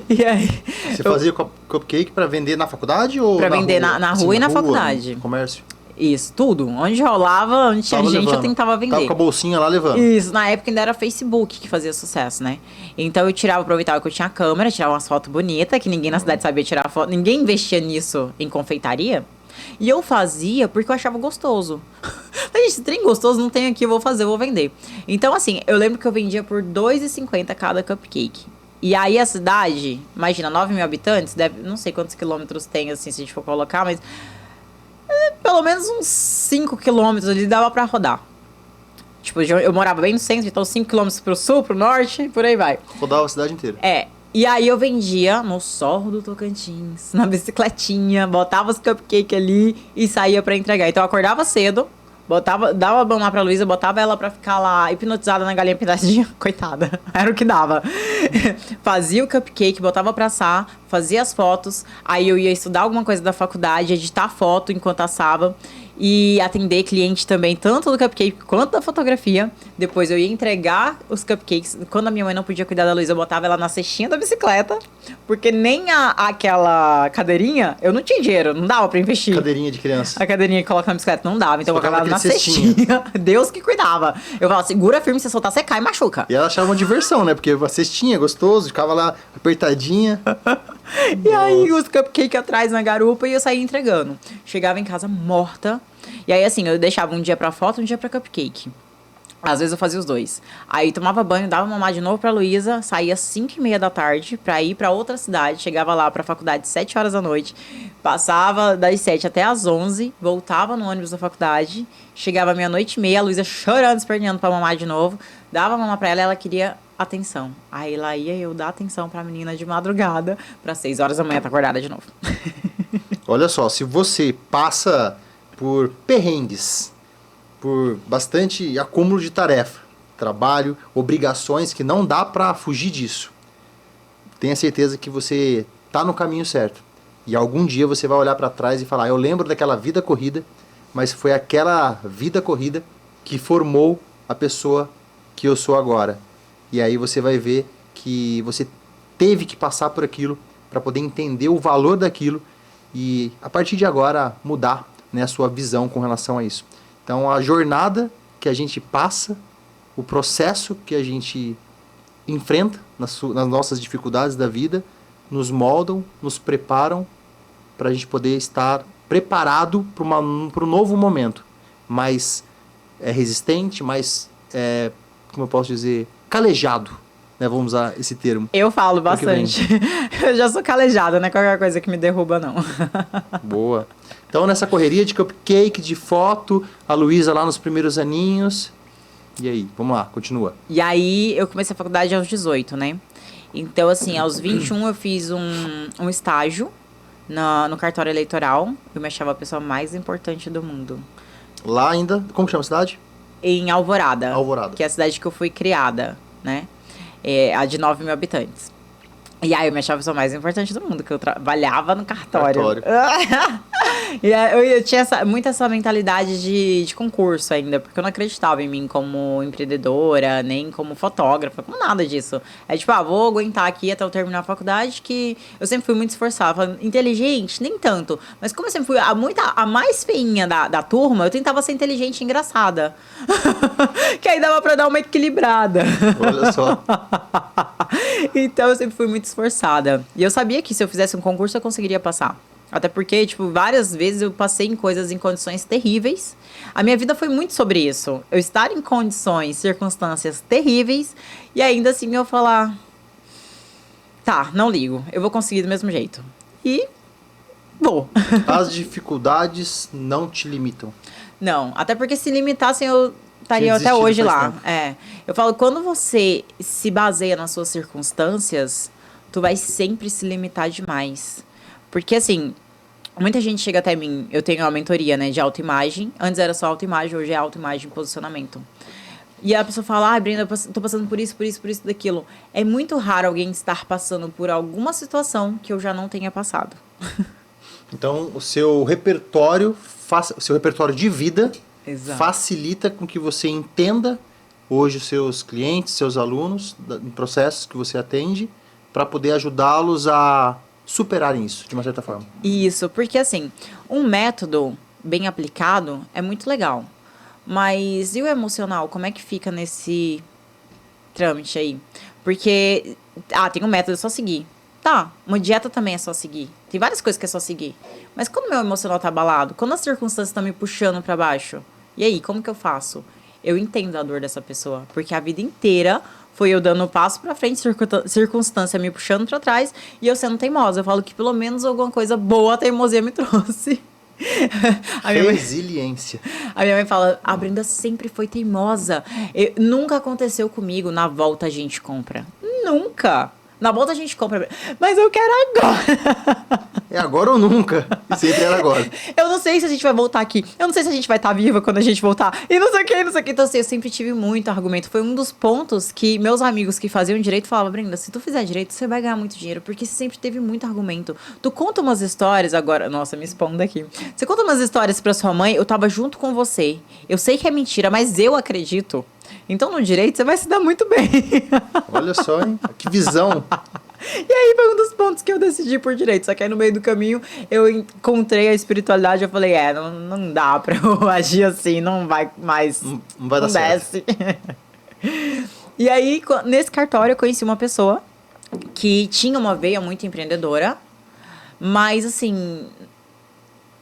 E aí... Você fazia cupcake pra vender na faculdade ou pra na vender rua? na Assim, rua e na rua, faculdade. no comércio? Isso, tudo. Onde rolava, onde tinha Tava gente, levando. eu tentava vender. Tava com a bolsinha lá levando. Isso, na época ainda era Facebook que fazia sucesso, né? Então eu aproveitava que eu tinha a câmera, tirava umas fotos bonitas, que ninguém na cidade sabia tirar foto, ninguém investia nisso em confeitaria. E eu fazia porque eu achava gostoso. Mas, gente, esse trem gostoso não tem aqui, eu vou fazer, eu vou vender. Então, assim, eu lembro que eu vendia por R$2,50 cada cupcake. E aí a cidade, imagina, 9 mil habitantes, não sei quantos quilômetros tem, assim, se a gente for colocar, mas pelo menos uns 5 quilômetros ali dava pra rodar. Tipo, eu morava bem no centro, então 5 quilômetros pro sul, pro norte, por aí vai. Rodava a cidade inteira. É. E aí eu vendia no Sorro do Tocantins, na bicicletinha, botava os cupcakes ali e saía pra entregar. Então eu acordava cedo, dava banho lá pra Luísa, botava ela pra ficar lá hipnotizada na galinha pintadinha. Coitada, era o que dava. Fazia o cupcake, botava pra assar, fazia as fotos, aí eu ia estudar alguma coisa da faculdade, editar foto enquanto assava e atender cliente também, tanto do cupcake quanto da fotografia. Depois eu ia entregar os cupcakes. Quando a minha mãe não podia cuidar da Luísa, eu botava ela na cestinha da bicicleta, porque nem aquela cadeirinha, eu não tinha dinheiro, não dava pra investir. Cadeirinha de criança. A cadeirinha que coloca na bicicleta não dava, então eu colocava ela na naquele cestinha. Deus que cuidava. Eu falava, segura firme, se soltar, você cai e machuca. E ela achava uma diversão, né? Porque a cestinha, gostoso, ficava lá apertadinha. E aí os cupcakes atrás na garupa e eu saía entregando. Chegava em casa morta. E aí, assim, eu deixava um dia pra foto, um dia pra cupcake. Às vezes eu fazia os dois. Aí tomava banho, dava mamar de novo pra Luísa, saía às 5h30 da tarde pra ir pra outra cidade. Chegava lá pra faculdade às 7 horas da noite. Passava das 7 até às 11, voltava no ônibus da faculdade. Chegava meia-noite e meia, a Luísa chorando, esperneando pra mamar de novo. Dava mamar pra ela, ela queria atenção. Aí lá ia eu dar atenção pra menina de madrugada, pra 6 horas da manhã tá acordada de novo. Olha só, se você passa por perrengues, por bastante acúmulo de tarefa, trabalho, obrigações que não dá pra fugir disso, tenha certeza que você tá no caminho certo. E algum dia você vai olhar pra trás e falar, eu lembro daquela vida corrida, mas foi aquela vida corrida que formou a pessoa que eu sou agora. E aí você vai ver que você teve que passar por aquilo para poder entender o valor daquilo e, a partir de agora, mudar, né, a sua visão com relação a isso. Então, a jornada que a gente passa, o processo que a gente enfrenta nas nossas dificuldades da vida, nos moldam, nos preparam para a gente poder estar preparado para um novo momento, mais resistente, mais, como eu posso dizer, calejado, né? Vamos usar esse termo. Eu falo bastante. Eu já sou calejada, não é qualquer coisa que me derruba, não. Boa. Então, nessa correria de cupcake, de foto, a Luísa lá nos primeiros aninhos. E aí, vamos lá, continua. E aí, eu comecei a faculdade aos 18, né? Então, assim, aos 21 eu fiz um estágio no cartório eleitoral. Eu me achava a pessoa mais importante do mundo. Lá ainda, como chama a cidade? Em Alvorada. Alvorada. Que é a cidade que eu fui criada, né? A de 9 mil habitantes. E aí eu me achava a pessoa mais importante do mundo, que eu trabalhava no cartório. E aí eu tinha muito essa mentalidade de concurso ainda, porque eu não acreditava em mim como empreendedora, nem como fotógrafa, como nada disso. É tipo, vou aguentar aqui até eu terminar a faculdade, que eu sempre fui muito esforçada. Inteligente, nem tanto. Mas como eu sempre fui a mais feinha da turma, eu tentava ser inteligente e engraçada. Que aí dava pra dar uma equilibrada. Olha só. Então eu sempre fui muito esforçada. E eu sabia que se eu fizesse um concurso eu conseguiria passar. Até porque, tipo, várias vezes eu passei em condições terríveis. A minha vida foi muito sobre isso. Eu estar em circunstâncias terríveis, e ainda assim eu falar, tá, não ligo, eu vou conseguir do mesmo jeito. E vou. As dificuldades não te limitam. Não, até porque se limitassem eu estaria até hoje lá. Eu falo, quando você se baseia nas suas circunstâncias, tu vai sempre se limitar demais. Porque, assim, muita gente chega até mim, eu tenho uma mentoria, né, de autoimagem. Antes era só autoimagem, hoje é autoimagem e posicionamento. E a pessoa fala, Brenda, eu tô passando por isso, daquilo. É muito raro alguém estar passando por alguma situação que eu já não tenha passado. Então, o seu repertório de vida Exato. facilita com que você entenda hoje os seus clientes, seus alunos, em processos que você atende, para poder ajudá-los a superarem isso, de uma certa forma. Isso, porque assim, um método bem aplicado é muito legal. Mas e o emocional, como é que fica nesse trâmite aí? Porque, tem um método, é só seguir. Tá, uma dieta também é só seguir. Tem várias coisas que é só seguir. Mas quando meu emocional tá abalado, quando as circunstâncias estão me puxando para baixo, e aí, como que eu faço? Eu entendo a dor dessa pessoa, porque a vida inteira foi eu dando um passo pra frente, circunstância me puxando pra trás, e eu sendo teimosa. Eu falo que pelo menos alguma coisa boa a teimosia me trouxe. Resiliência. A minha mãe fala, a Brenda sempre foi teimosa. Nunca aconteceu comigo, na volta a gente compra. Nunca. Na volta a gente compra, mas eu quero agora. É agora ou nunca. E sempre era agora. Eu não sei se a gente vai voltar aqui. Eu não sei se a gente vai estar viva quando a gente voltar. E não sei o que, não sei o que. Então, assim, eu sempre tive muito argumento. Foi um dos pontos que meus amigos que faziam direito falavam, Brenda, se tu fizer direito, você vai ganhar muito dinheiro. Porque você sempre teve muito argumento. Tu conta umas histórias agora... Nossa, me expondo aqui. Você conta umas histórias pra sua mãe, eu tava junto com você. Eu sei que é mentira, mas eu acredito. Então, no direito, você vai se dar muito bem. Olha só, hein? Que visão. E aí foi um dos pontos que eu decidi por direito. Só que aí no meio do caminho eu encontrei a espiritualidade. Eu falei, não dá pra eu agir assim, não vai mais. Não vai dar certo. E aí, nesse cartório, eu conheci uma pessoa que tinha uma veia muito empreendedora, mas assim.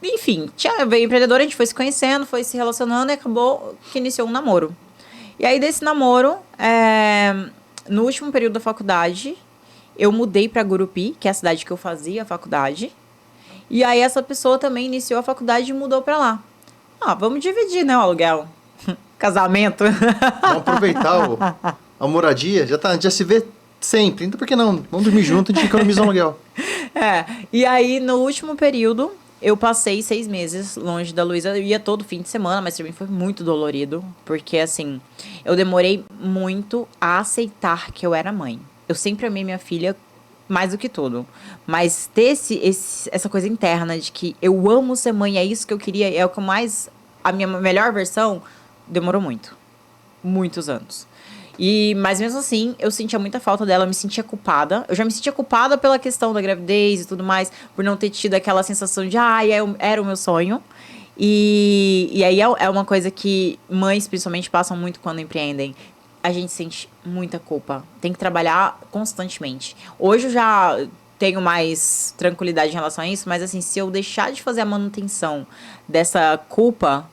Enfim, tinha veia empreendedora, a gente foi se conhecendo, foi se relacionando e acabou que iniciou um namoro. E aí, desse namoro, no último período da faculdade, eu mudei para Gurupi, que é a cidade que eu fazia a faculdade. E aí, essa pessoa também iniciou a faculdade e mudou para lá. Vamos dividir, né, o aluguel. Casamento. Vamos aproveitar a moradia. Já se vê sempre. Então, por que não? Vamos dormir junto e a gente economiza o aluguel. E aí, no último período... Eu passei 6 meses longe da Luísa. Eu ia todo fim de semana, mas também foi muito dolorido. Porque, assim, eu demorei muito a aceitar que eu era mãe. Eu sempre amei minha filha mais do que tudo. Mas ter essa coisa interna de que eu amo ser mãe, é isso que eu queria, é o que mais... A minha melhor versão demorou muito. Muitos anos. Mas mesmo assim, eu sentia muita falta dela, eu me sentia culpada. Eu já me sentia culpada pela questão da gravidez e tudo mais, por não ter tido aquela sensação de, era o meu sonho. E aí é uma coisa que mães, principalmente, passam muito quando empreendem. a gente sente muita culpa. Tem que trabalhar constantemente. Hoje eu já tenho mais tranquilidade em relação a isso, mas assim, se eu deixar de fazer a manutenção dessa culpa,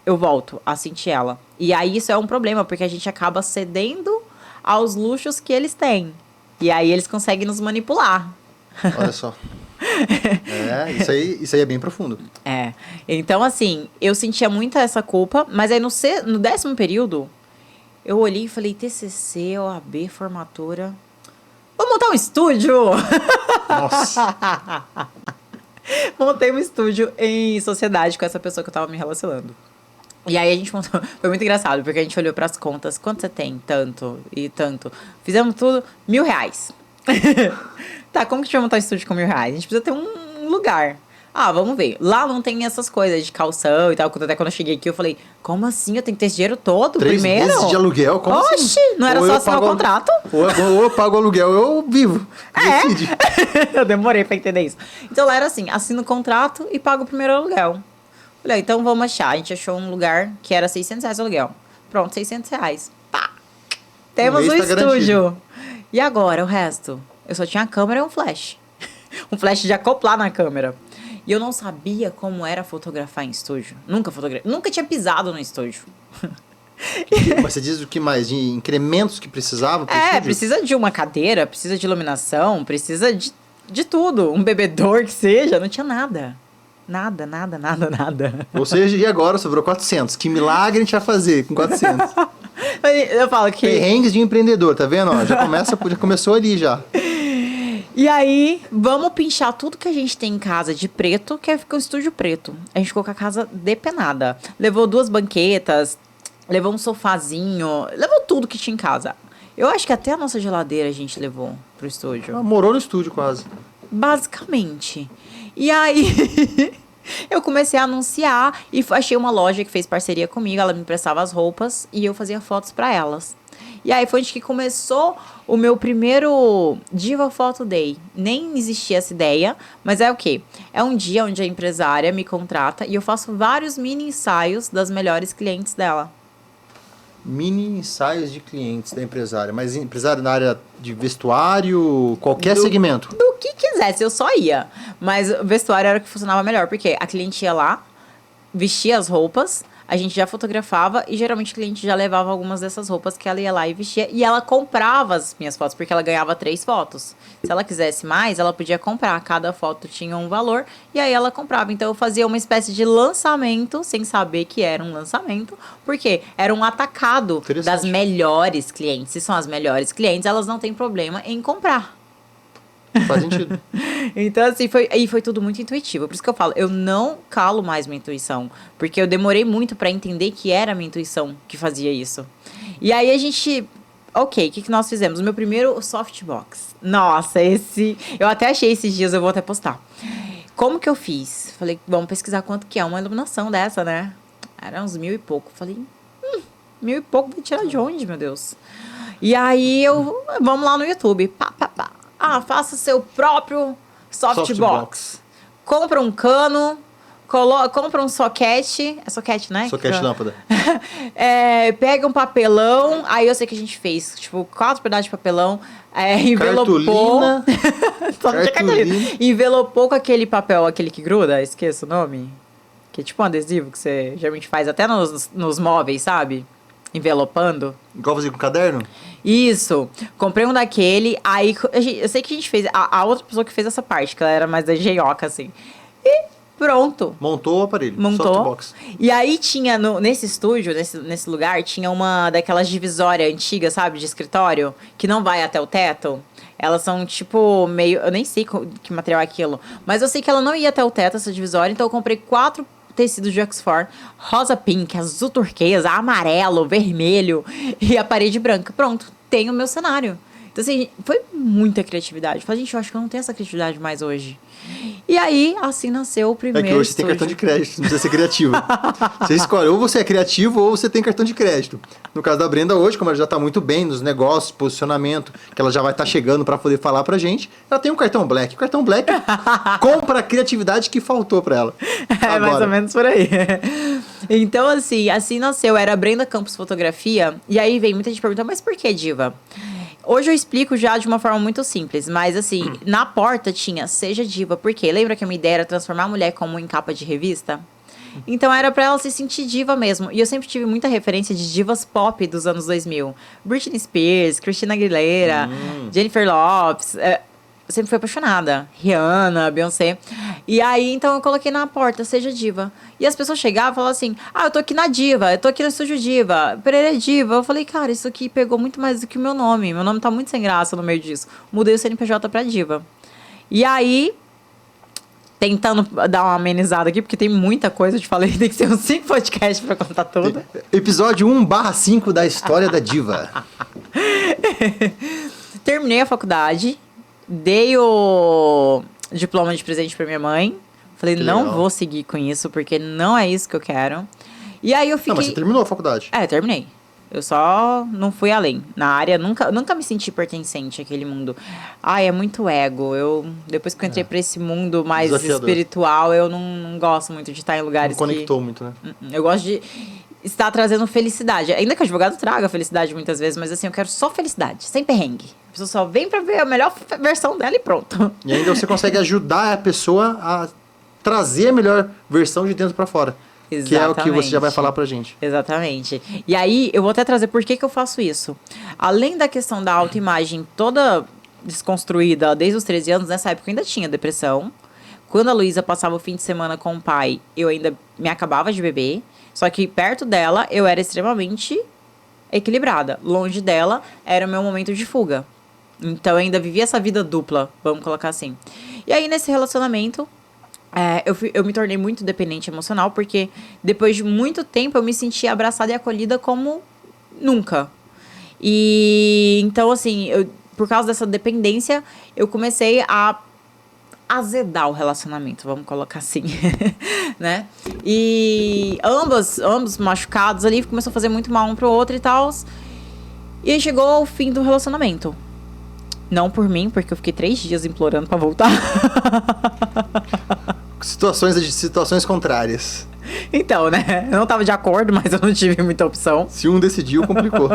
eu volto a sentir ela. E aí isso é um problema, porque a gente acaba cedendo aos luxos que eles têm. E aí eles conseguem nos manipular. Olha só. Isso aí é bem profundo. É. Então, assim, eu sentia muito essa culpa, mas aí no 10º período, eu olhei e falei, TCC, OAB, formatura... Vou montar um estúdio! Nossa. Montei um estúdio em sociedade com essa pessoa que eu tava me relacionando. E aí a gente montou... Foi muito engraçado, porque a gente olhou pras contas. Quanto você tem? Tanto e tanto. Fizemos tudo, R$1.000. Tá, como que a gente vai montar um estúdio com R$1.000? A gente precisa ter um lugar. Ah, vamos ver. Lá não tem essas coisas de calção e tal. Até quando eu cheguei aqui, eu falei, como assim? Eu tenho que ter esse dinheiro todo 3 primeiro? meses de aluguel? Como Oxi, assim? não era Ou só eu assinar o pago contrato? Ou eu pago o aluguel, eu vivo. Decide. Eu demorei pra entender isso. Então lá era assim, assino o contrato e pago o primeiro aluguel. Falei, então vamos achar. A gente achou um lugar que era R$600 o aluguel. Pronto, R$600. Pá! Temos mês o tá estúdio. garantido. E agora, o resto? Eu só tinha a câmera e um flash. Um flash de acoplar na câmera. E eu não sabia como era fotografar em estúdio. Nunca tinha pisado no estúdio. Mas você diz o que mais? De incrementos que precisava? pro estúdio? Precisa de uma cadeira, precisa de iluminação, precisa de tudo. Um bebedor que seja, não tinha nada. Nada. Ou seja, e agora sobrou 400. Que milagre a gente vai fazer com 400? Eu falo que... Perrengues de empreendedor, tá vendo? Ó, já começou ali já. E aí, vamos pinchar tudo que a gente tem em casa de preto, que aí fica o estúdio preto. A gente ficou com a casa depenada. Levou 2 banquetas, levou um sofazinho, levou tudo que tinha em casa. Eu acho que até a nossa geladeira a gente levou pro estúdio. Ah, morou no estúdio quase. Basicamente. E aí, eu comecei a anunciar e achei uma loja que fez parceria comigo. Ela me emprestava as roupas e eu fazia fotos pra elas. E aí foi onde que começou o meu primeiro Diva Photo Day. Nem existia essa ideia, mas é o quê? É um dia onde a empresária me contrata e eu faço vários mini ensaios das melhores clientes dela. Mini ensaios de clientes da empresária. Mas empresária na área de vestuário, qualquer segmento. Do que quisesse, eu só ia. Mas o vestuário era o que funcionava melhor, porque a cliente ia lá, vestia as roupas, a gente já fotografava e geralmente o cliente já levava algumas dessas roupas que ela ia lá e vestia. E ela comprava as minhas fotos, porque ela ganhava 3 fotos. Se ela quisesse mais, ela podia comprar. Cada foto tinha um valor e aí ela comprava. Então eu fazia uma espécie de lançamento, sem saber que era um lançamento, porque era um atacado das melhores clientes. Se são as melhores clientes, elas não têm problema em comprar. Faz sentido. Então, assim, foi tudo muito intuitivo. Por isso que eu falo, eu não calo mais minha intuição. Porque eu demorei muito pra entender que era a minha intuição que fazia isso. E aí a gente... Ok, o que nós fizemos? O meu primeiro softbox. Nossa, eu até achei esses dias, eu vou até postar. Como que eu fiz? Falei, vamos pesquisar quanto que é uma iluminação dessa, né? Era uns 1.000 e pouco. Falei, 1.000 e pouco, vou tirar de onde, meu Deus? E aí, vamos lá no YouTube. Pá. Ah, faça seu próprio softbox. Compra um cano, compra um soquete. É soquete, né? Soquete lâmpada. Pega um papelão. Aí eu sei que a gente fez, tipo, 4 pedaços de papelão. Envelopou. Cartolina. Envelopou com aquele papel, aquele que gruda, esqueço o nome. Que é tipo um adesivo que você geralmente faz até nos móveis, sabe? Envelopando. Igual fazer com caderno? Isso. Comprei um daquele. Aí, eu sei que a gente fez... A outra pessoa que fez essa parte, que ela era mais da engenhoca, assim. E pronto. Montou o aparelho. Montou. Softbox. E aí tinha, nesse estúdio, nesse lugar, tinha uma daquelas divisórias antigas, sabe? De escritório. Que não vai até o teto. Elas são, tipo, meio... Eu nem sei que material é aquilo. Mas eu sei que ela não ia até o teto, essa divisória. Então eu comprei 4 tecidos de Oxford, rosa pink, azul turquesa, amarelo, vermelho e a parede branca. Pronto, tenho o meu cenário. Então, assim, foi muita criatividade. Eu falei, gente, eu acho que eu não tenho essa criatividade mais hoje. E aí, assim nasceu o primeiro É que hoje você tem cartão de crédito, não precisa ser criativa. Você escolhe, ou você é criativo ou você tem cartão de crédito. No caso da Brenda hoje, como ela já está muito bem nos negócios, posicionamento, que ela já vai estar chegando para poder falar pra gente, ela tem um cartão Black. O cartão Black compra a criatividade que faltou para ela. É mais ou menos por aí. Então, assim nasceu. Era a Brenda Campos Fotografia. E aí vem muita gente perguntando, mas por que diva? Hoje eu explico já de uma forma muito simples, mas assim, na porta tinha Seja Diva, porque lembra que a minha ideia era transformar a mulher como em capa de revista? Então era pra ela se sentir diva mesmo. E eu sempre tive muita referência de divas pop dos anos 2000. Britney Spears, Christina Aguilera, Jennifer Lopez. Eu sempre fui apaixonada. Rihanna, Beyoncé. E aí, então, eu coloquei na porta, Seja Diva. E as pessoas chegavam e falavam assim, eu tô aqui na Diva, eu tô aqui no Estúdio Diva, Pereira Diva. Eu falei, cara, isso aqui pegou muito mais do que o meu nome. Meu nome tá muito sem graça no meio disso. Mudei o CNPJ pra Diva. E aí, tentando dar uma amenizada aqui, porque tem muita coisa, eu te falei, tem que ser uns 5 podcasts pra contar tudo. Episódio 1/5 da história da Diva. Terminei a faculdade, dei o diploma de presente pra minha mãe. Falei, não vou seguir com isso, porque não é isso que eu quero. E aí eu fiquei... Não, mas você terminou a faculdade. Terminei. Eu só não fui além. Na área, nunca me senti pertencente àquele mundo. É muito ego. Depois que eu entrei pra esse mundo mais espiritual, eu não gosto muito de estar em lugares não conectou muito, né? Eu gosto de estar trazendo felicidade. Ainda que o advogado traga felicidade muitas vezes, mas assim, eu quero só felicidade, sem perrengue. A pessoa só vem pra ver a melhor versão dela e pronto. E ainda você consegue ajudar a pessoa a trazer a melhor versão de dentro pra fora. Exatamente. Que é o que você já vai falar pra gente. Exatamente. E aí, eu vou até trazer por que eu faço isso. Além da questão da autoimagem toda desconstruída desde os 13 anos, nessa época eu ainda tinha depressão. Quando a Luísa passava o fim de semana com o pai, eu ainda me acabava de beber. Só que perto dela, eu era extremamente equilibrada. Longe dela, era o meu momento de fuga. Então, eu ainda vivia essa vida dupla, vamos colocar assim. E aí, nesse relacionamento... eu me tornei muito dependente emocional, porque depois de muito tempo eu me sentia abraçada e acolhida como nunca. E então, assim, por causa dessa dependência, eu comecei a azedar o relacionamento, vamos colocar assim, né? E ambos machucados ali, começou a fazer muito mal um pro outro e tal. E aí chegou ao fim do relacionamento. Não por mim, porque eu fiquei 3 dias implorando pra voltar. Situações contrárias. Então, né? Eu não tava de acordo, mas eu não tive muita opção. Se um decidiu, complicou.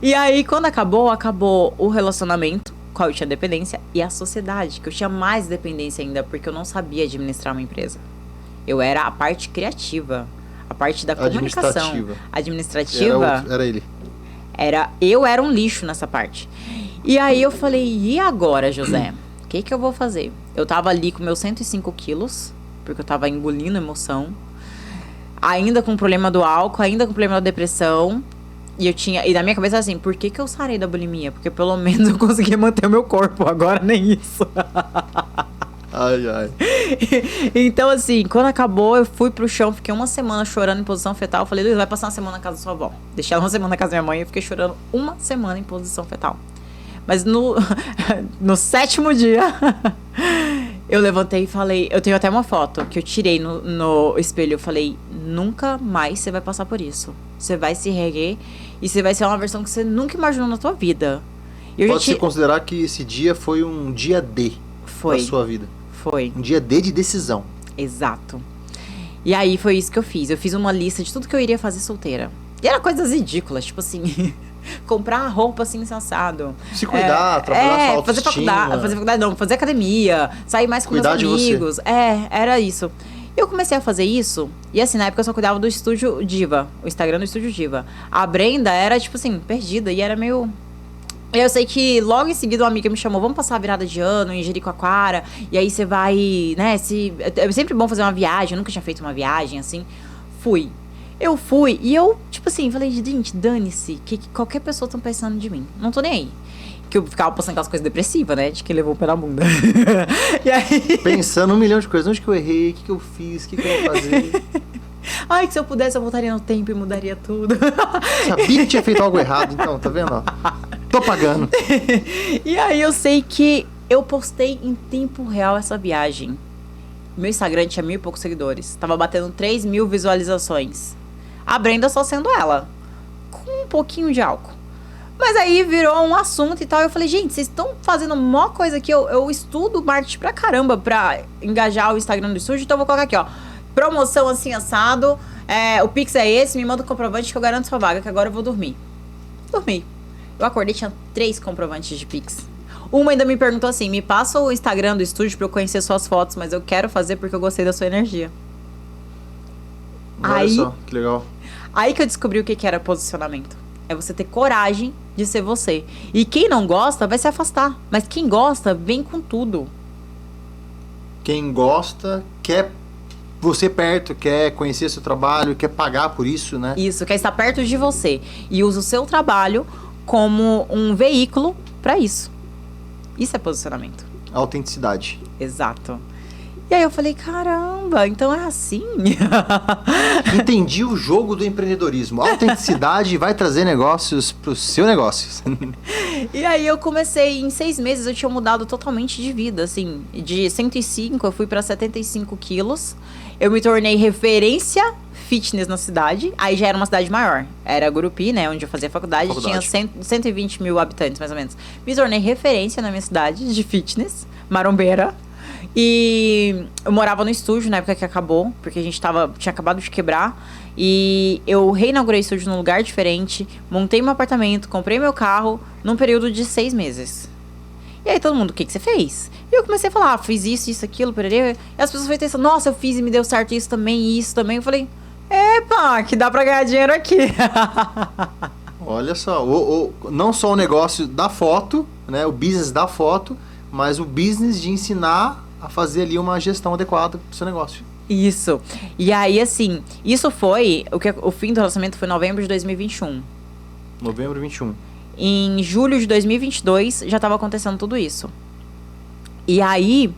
E aí, quando acabou o relacionamento, qual eu tinha dependência, e a sociedade, que eu tinha mais dependência ainda, porque eu não sabia administrar uma empresa. Eu era a parte criativa, a parte da comunicação. Administrativa. Era ele. Eu era um lixo nessa parte. E aí eu falei, e agora, José? O que eu vou fazer? Eu tava ali com meus 105 quilos, porque eu tava engolindo emoção. Ainda com o problema do álcool, ainda com o problema da depressão. E na minha cabeça assim, por que eu sarei da bulimia? Porque pelo menos eu conseguia manter o meu corpo, agora nem isso. Ai. Então assim, quando acabou, eu fui pro chão, fiquei uma semana chorando em posição fetal. Falei, Luiz, vai passar uma semana na casa da sua avó. Deixei ela uma semana na casa da minha mãe e eu fiquei chorando uma semana em posição fetal. Mas no 7º dia, eu levantei e falei... Eu tenho até uma foto que eu tirei no espelho. Eu falei, nunca mais você vai passar por isso. Você vai se reerguer e você vai ser uma versão que você nunca imaginou na tua vida. Pode-se considerar que esse dia foi um dia D da sua vida. Foi. Um dia D de decisão. Exato. E aí foi isso que eu fiz. Eu fiz uma lista de tudo que eu iria fazer solteira. E era coisas ridículas, tipo assim... comprar roupa assim, sensado. Se cuidar, trabalhar sua autoestima. Fazer academia, sair mais com cuidar meus amigos. Você. Era isso. Eu comecei a fazer isso, e assim, na época eu só cuidava do Estúdio Diva, o Instagram do Estúdio Diva. A Brenda era, tipo assim, perdida, e era meio... Eu sei que logo em seguida uma amiga me chamou, vamos passar a virada de ano em Jericoacoara, e aí você vai, né, é sempre bom fazer uma viagem, eu nunca tinha feito uma viagem, assim. Fui. Eu fui e eu, tipo assim, falei, gente, dane-se, que qualquer pessoa tá pensando de mim. Não tô nem aí. Que eu ficava postando aquelas coisas depressivas, né? De que levou o pé na bunda. E aí... Pensando um milhão de coisas. Onde que eu errei? O que eu fiz? O que eu vou fazer? Ai, que se eu pudesse, eu voltaria no tempo e mudaria tudo. Sabia que tinha feito algo errado, então, tá vendo? Ó? tô pagando. E aí eu sei que eu postei em tempo real essa viagem. Meu Instagram tinha 1.000 e poucos seguidores. Tava batendo 3.000 visualizações. A Brenda só sendo ela. Com um pouquinho de álcool. Mas aí virou um assunto e tal. Eu falei, gente, vocês estão fazendo mó coisa aqui. Eu estudo marketing pra caramba pra engajar o Instagram do estúdio. Então eu vou colocar aqui, ó. Promoção assim, assado. O Pix é esse, me manda o comprovante que eu garanto sua vaga, que agora eu vou dormir. Dormi. Eu acordei, tinha 3 comprovantes de Pix. Uma ainda me perguntou assim, me passa o Instagram do estúdio pra eu conhecer suas fotos, mas eu quero fazer porque eu gostei da sua energia. Olha só, que legal. Aí que eu descobri o que era posicionamento. É você ter coragem de ser você. E quem não gosta vai se afastar. Mas quem gosta, vem com tudo. Quem gosta, quer você perto, quer conhecer seu trabalho, quer pagar por isso, né? Isso, quer estar perto de você. E usa o seu trabalho como um veículo para isso. Isso é posicionamento. Autenticidade. Exato. E aí eu falei, caramba, então é assim? Entendi o jogo do empreendedorismo. A autenticidade vai trazer negócios pro seu negócio. E aí eu comecei, em 6 meses eu tinha mudado totalmente de vida, assim. De 105 eu fui para 75 quilos. Eu me tornei referência fitness na cidade. Aí já era uma cidade maior. Era Gurupi, né, onde eu fazia faculdade. Tinha 120 mil habitantes, mais ou menos. Me tornei referência na minha cidade de fitness, marombeira. E eu morava no estúdio na época que acabou, porque a gente tinha acabado de quebrar. E eu reinaugurei o estúdio num lugar diferente, montei meu apartamento, comprei meu carro num período de 6 meses. E aí todo mundo, o que você fez? E eu comecei a falar, fiz isso, aquilo, pererê. E as pessoas foram pensando, nossa, eu fiz e me deu certo isso também, isso também. Eu falei, epa, que dá pra ganhar dinheiro aqui. Olha só, não só o negócio da foto, né, o business da foto, mas o business de ensinar a fazer ali uma gestão adequada pro seu negócio. Isso. E aí, assim, isso foi... O fim do lançamento foi em novembro de 2021. Novembro de 21. Em julho de 2022, já estava acontecendo tudo isso. E aí,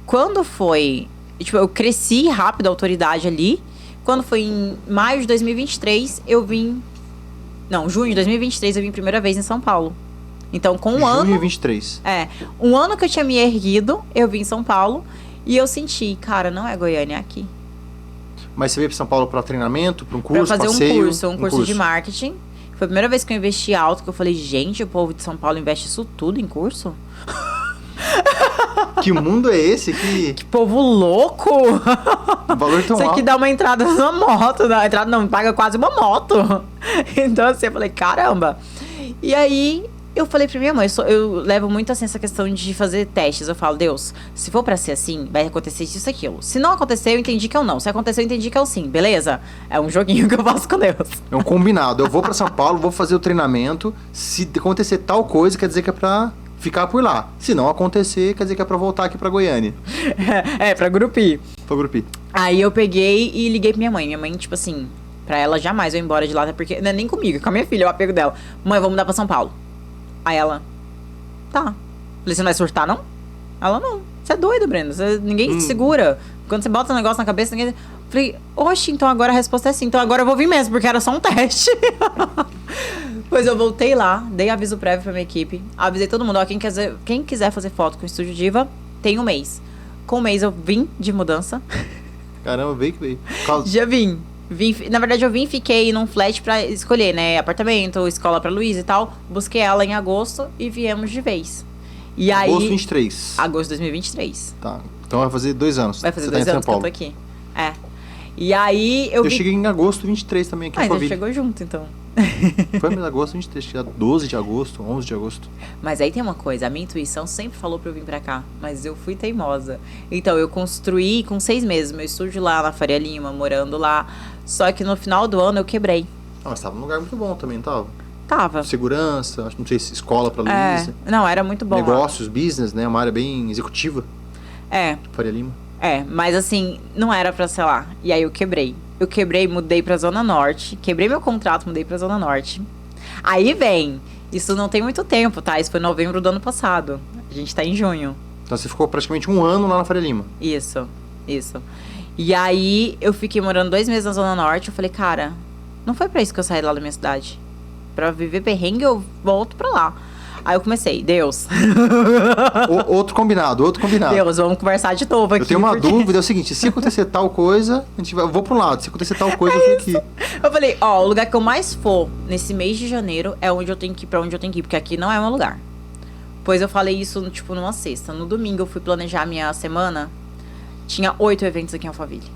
quando foi... Tipo, eu cresci rápido a autoridade ali. Quando foi em maio de 2023, eu vim... Não, junho de 2023, eu vim primeira vez em São Paulo. Então, com um ano... Junho de 23. Um ano que eu tinha me erguido, eu vim em São Paulo. E eu senti, cara, não é Goiânia, é aqui. Mas você veio para São Paulo para treinamento, para um curso, pra fazer passeio? um curso de marketing. Foi a primeira vez que eu investi alto, que eu falei, gente, o povo de São Paulo investe isso tudo em curso? Que mundo é esse? Que povo louco! O valor tão Isso aqui alto. dá uma entrada numa moto. A entrada não, paga quase uma moto. Então assim, eu falei, caramba. E aí... Eu falei pra minha mãe, eu levo muito assim essa questão de fazer testes. Eu falo, Deus, se for pra ser assim, vai acontecer isso, aquilo. Se não acontecer, eu entendi que é o não. Se acontecer, eu entendi que é o sim, beleza? É um joguinho que eu faço com Deus. É um combinado. Eu vou pra São Paulo, vou fazer o treinamento. Se acontecer tal coisa, quer dizer que é pra ficar por lá. Se não acontecer, quer dizer que é pra voltar aqui pra Goiânia. Pra Gurupi. Pra Gurupi. Aí eu peguei e liguei pra minha mãe. Minha mãe, tipo assim, pra ela jamais eu ir embora de lá, até porque... Não é nem comigo, é com a minha filha, o apego dela. Mãe, eu vou mudar pra São Paulo. Aí ela, tá. Falei, você não vai surtar, não? Ela, não. Você é doido, Brenda. Ninguém te segura. Quando você bota um negócio na cabeça, ninguém... Falei, oxe, então agora a resposta é sim. Então agora eu vou vir mesmo, porque era só um teste. Pois eu voltei lá, dei aviso prévio pra minha equipe. Avisei todo mundo, ó, quem quiser fazer foto com o Estúdio Diva, tem um mês. Com um mês eu vim de mudança. Caramba, veio que veio. Já vim. Na verdade, eu vim e fiquei num flat pra escolher, né? Apartamento, escola pra Luísa e tal. Busquei ela em agosto e viemos de vez. E aí... Agosto 23. Agosto de 2023. Tá. Então vai fazer 2 anos. Vai fazer Você 2 tá em anos São que eu Paulo. tô aqui. E aí eu cheguei em agosto 23 também aqui em então Alphaville. chegou junto, então. Foi em agosto 23, dia 12 de agosto, 11 de agosto. Mas aí tem uma coisa, a minha intuição sempre falou pra eu vir pra cá, mas eu fui teimosa. Então eu construí com 6 meses meu estúdio lá na Faria Lima, morando lá. Só que no final do ano eu quebrei. Ah, mas tava num lugar muito bom também, não tava? Tava. Segurança, acho que não sei se escola pra Luísa. Não, era muito bom. Negócios, business, né? Uma área bem executiva. Faria Lima. Mas assim, não era pra, sei lá. E aí eu quebrei. Eu quebrei, mudei pra Zona Norte. Quebrei meu contrato, mudei pra Zona Norte. Aí vem. Isso não tem muito tempo, tá? Isso foi em novembro do ano passado. A gente tá em junho. Então você ficou praticamente 1 ano lá na Faria Lima. Isso. E aí eu fiquei morando 2 meses na Zona Norte. Eu falei, cara, não foi pra isso que eu saí lá da minha cidade. Pra viver perrengue, eu volto pra lá. Aí eu comecei, Deus. Outro combinado. Deus, vamos conversar de novo aqui. Eu tenho uma dúvida, é o seguinte, se acontecer tal coisa, eu vou para um lado, se acontecer tal coisa, eu fico aqui. Eu falei, ó, o lugar que eu mais for nesse mês de janeiro é onde eu tenho que ir, pra onde eu tenho que ir, porque aqui não é meu lugar. Pois eu falei isso, tipo, numa sexta. No domingo eu fui planejar a minha semana, tinha 8 eventos aqui em Alphaville.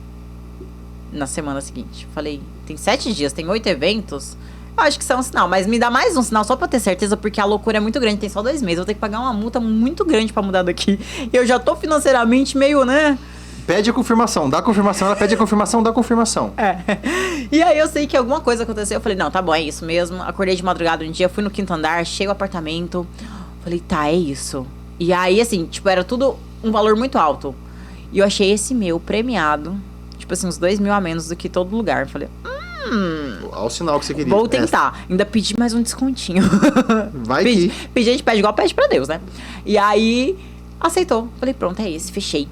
Na semana seguinte. Falei, tem 7 dias, tem 8 eventos... Eu acho que isso é um sinal, mas me dá mais um sinal só pra ter certeza, porque a loucura é muito grande, tem só 2 meses, eu vou ter que pagar uma multa muito grande pra mudar daqui. E eu já tô financeiramente meio, né? Pede a confirmação, dá a confirmação, ela pede a confirmação, dá a confirmação. E aí eu sei que alguma coisa aconteceu, eu falei, não, tá bom, é isso mesmo. Acordei de madrugada um dia, fui no 5º andar, achei o apartamento, falei, tá, é isso. E aí, assim, tipo, era tudo um valor muito alto. E eu achei esse meu premiado, tipo assim, uns 2 mil a menos do que todo lugar. Eu falei, Olha o sinal que você queria. vou tentar. Ainda pedi mais um descontinho. Vai Pedi, que... a gente pede igual pede pra Deus, né? E aí, aceitou. Falei, pronto, é esse. Fechei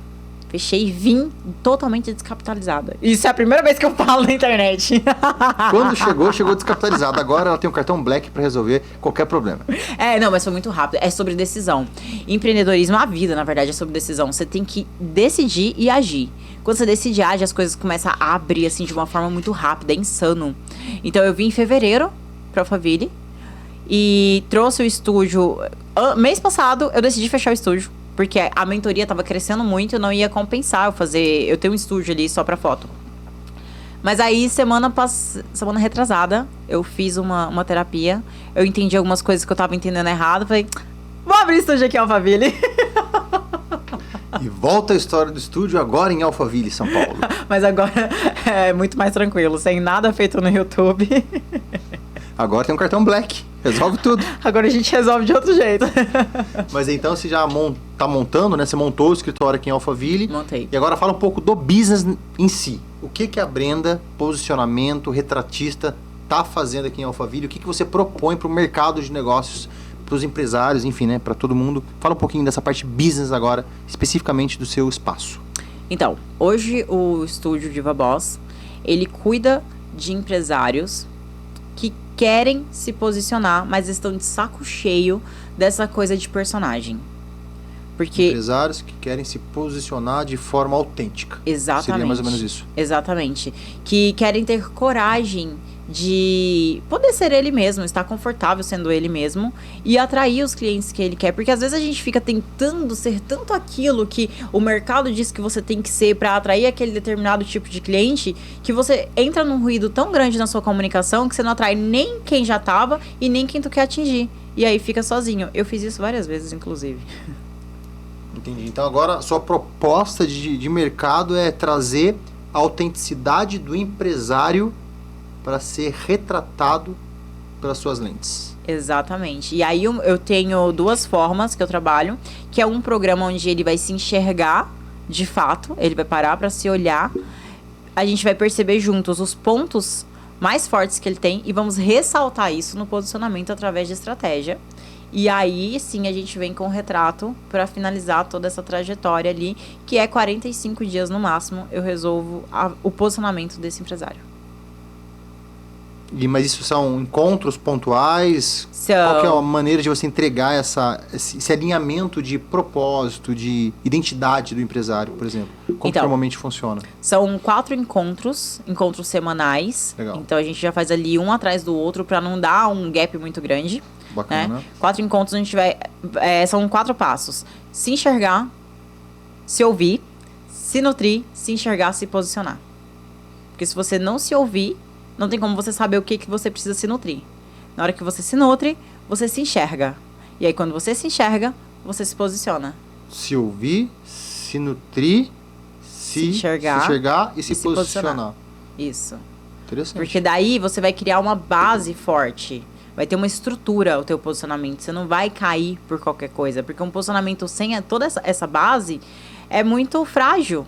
e vim totalmente descapitalizada. Isso é a primeira vez que eu falo na internet. Quando chegou descapitalizada. Agora ela tem um cartão Black pra resolver qualquer problema. Não, mas foi muito rápido. É sobre decisão. Empreendedorismo, a vida, na verdade, é sobre decisão. Você tem que decidir e agir. Quando você decide e age, as coisas começam a abrir, assim, de uma forma muito rápida. É insano. Então, eu vim em fevereiro pra Alphaville e trouxe o estúdio. Mês passado, eu decidi fechar o estúdio. Porque a mentoria tava crescendo muito, eu não ia compensar eu ter um estúdio ali só pra foto. Mas aí, semana retrasada, eu fiz uma terapia. Eu entendi algumas coisas que eu tava entendendo errado. Falei, vou abrir estúdio aqui em Alphaville. E volta a história do estúdio agora em Alphaville, São Paulo. Mas agora é muito mais tranquilo, sem nada feito no YouTube. Agora tem um cartão Black, resolve tudo. Agora a gente resolve de outro jeito. Mas então você já tá montando, né? Você montou o escritório aqui em Alphaville. Montei. E agora fala um pouco do business em si. O que a Brenda, posicionamento, retratista, tá fazendo aqui em Alphaville? O que você propõe para o mercado de negócios, para os empresários, enfim, né? Para todo mundo. Fala um pouquinho dessa parte business agora, especificamente do seu espaço. Então, hoje o estúdio Diva Boss, ele cuida de empresários que querem se posicionar, mas estão de saco cheio dessa coisa de personagem. Porque... Empresários que querem se posicionar de forma autêntica. Exatamente. Seria mais ou menos isso. Exatamente. Que querem ter coragem de poder ser ele mesmo, estar confortável sendo ele mesmo e atrair os clientes que ele quer. Porque às vezes a gente fica tentando ser tanto aquilo que o mercado diz que você tem que ser para atrair aquele determinado tipo de cliente, que você entra num ruído tão grande na sua comunicação que você não atrai nem quem já tava e nem quem tu quer atingir. E aí fica sozinho. Eu fiz isso várias vezes, inclusive. Entendi. Então agora a sua proposta de mercado é trazer a autenticidade do empresário para ser retratado pelas suas lentes. Exatamente. E aí eu tenho 2 formas que eu trabalho, que é um programa onde ele vai se enxergar de fato, ele vai parar para se olhar, a gente vai perceber juntos os pontos mais fortes que ele tem e vamos ressaltar isso no posicionamento através de estratégia. E aí, sim, a gente vem com o retrato para finalizar toda essa trajetória ali, que é 45 dias no máximo, eu resolvo o posicionamento desse empresário. Mas isso são encontros pontuais? Qual que é a maneira de você entregar esse alinhamento de propósito, de identidade do empresário, por exemplo? Como então, normalmente funciona? São 4 encontros semanais. Legal. Então a gente já faz ali um atrás do outro para não dar um gap muito grande. Bacana. Né? 4 encontros a gente vai... são 4 passos. Se enxergar, se ouvir, se nutrir, se enxergar, se posicionar. Porque se você não se ouvir, não tem como você saber o que você precisa se nutrir. Na hora que você se nutre, você se enxerga. E aí, quando você se enxerga, você se posiciona. Se ouvir, se nutrir, se enxergar e se posicionar. Isso. Interessante. Porque daí você vai criar uma base forte. Vai ter uma estrutura o teu posicionamento. Você não vai cair por qualquer coisa. Porque um posicionamento sem toda essa base é muito frágil.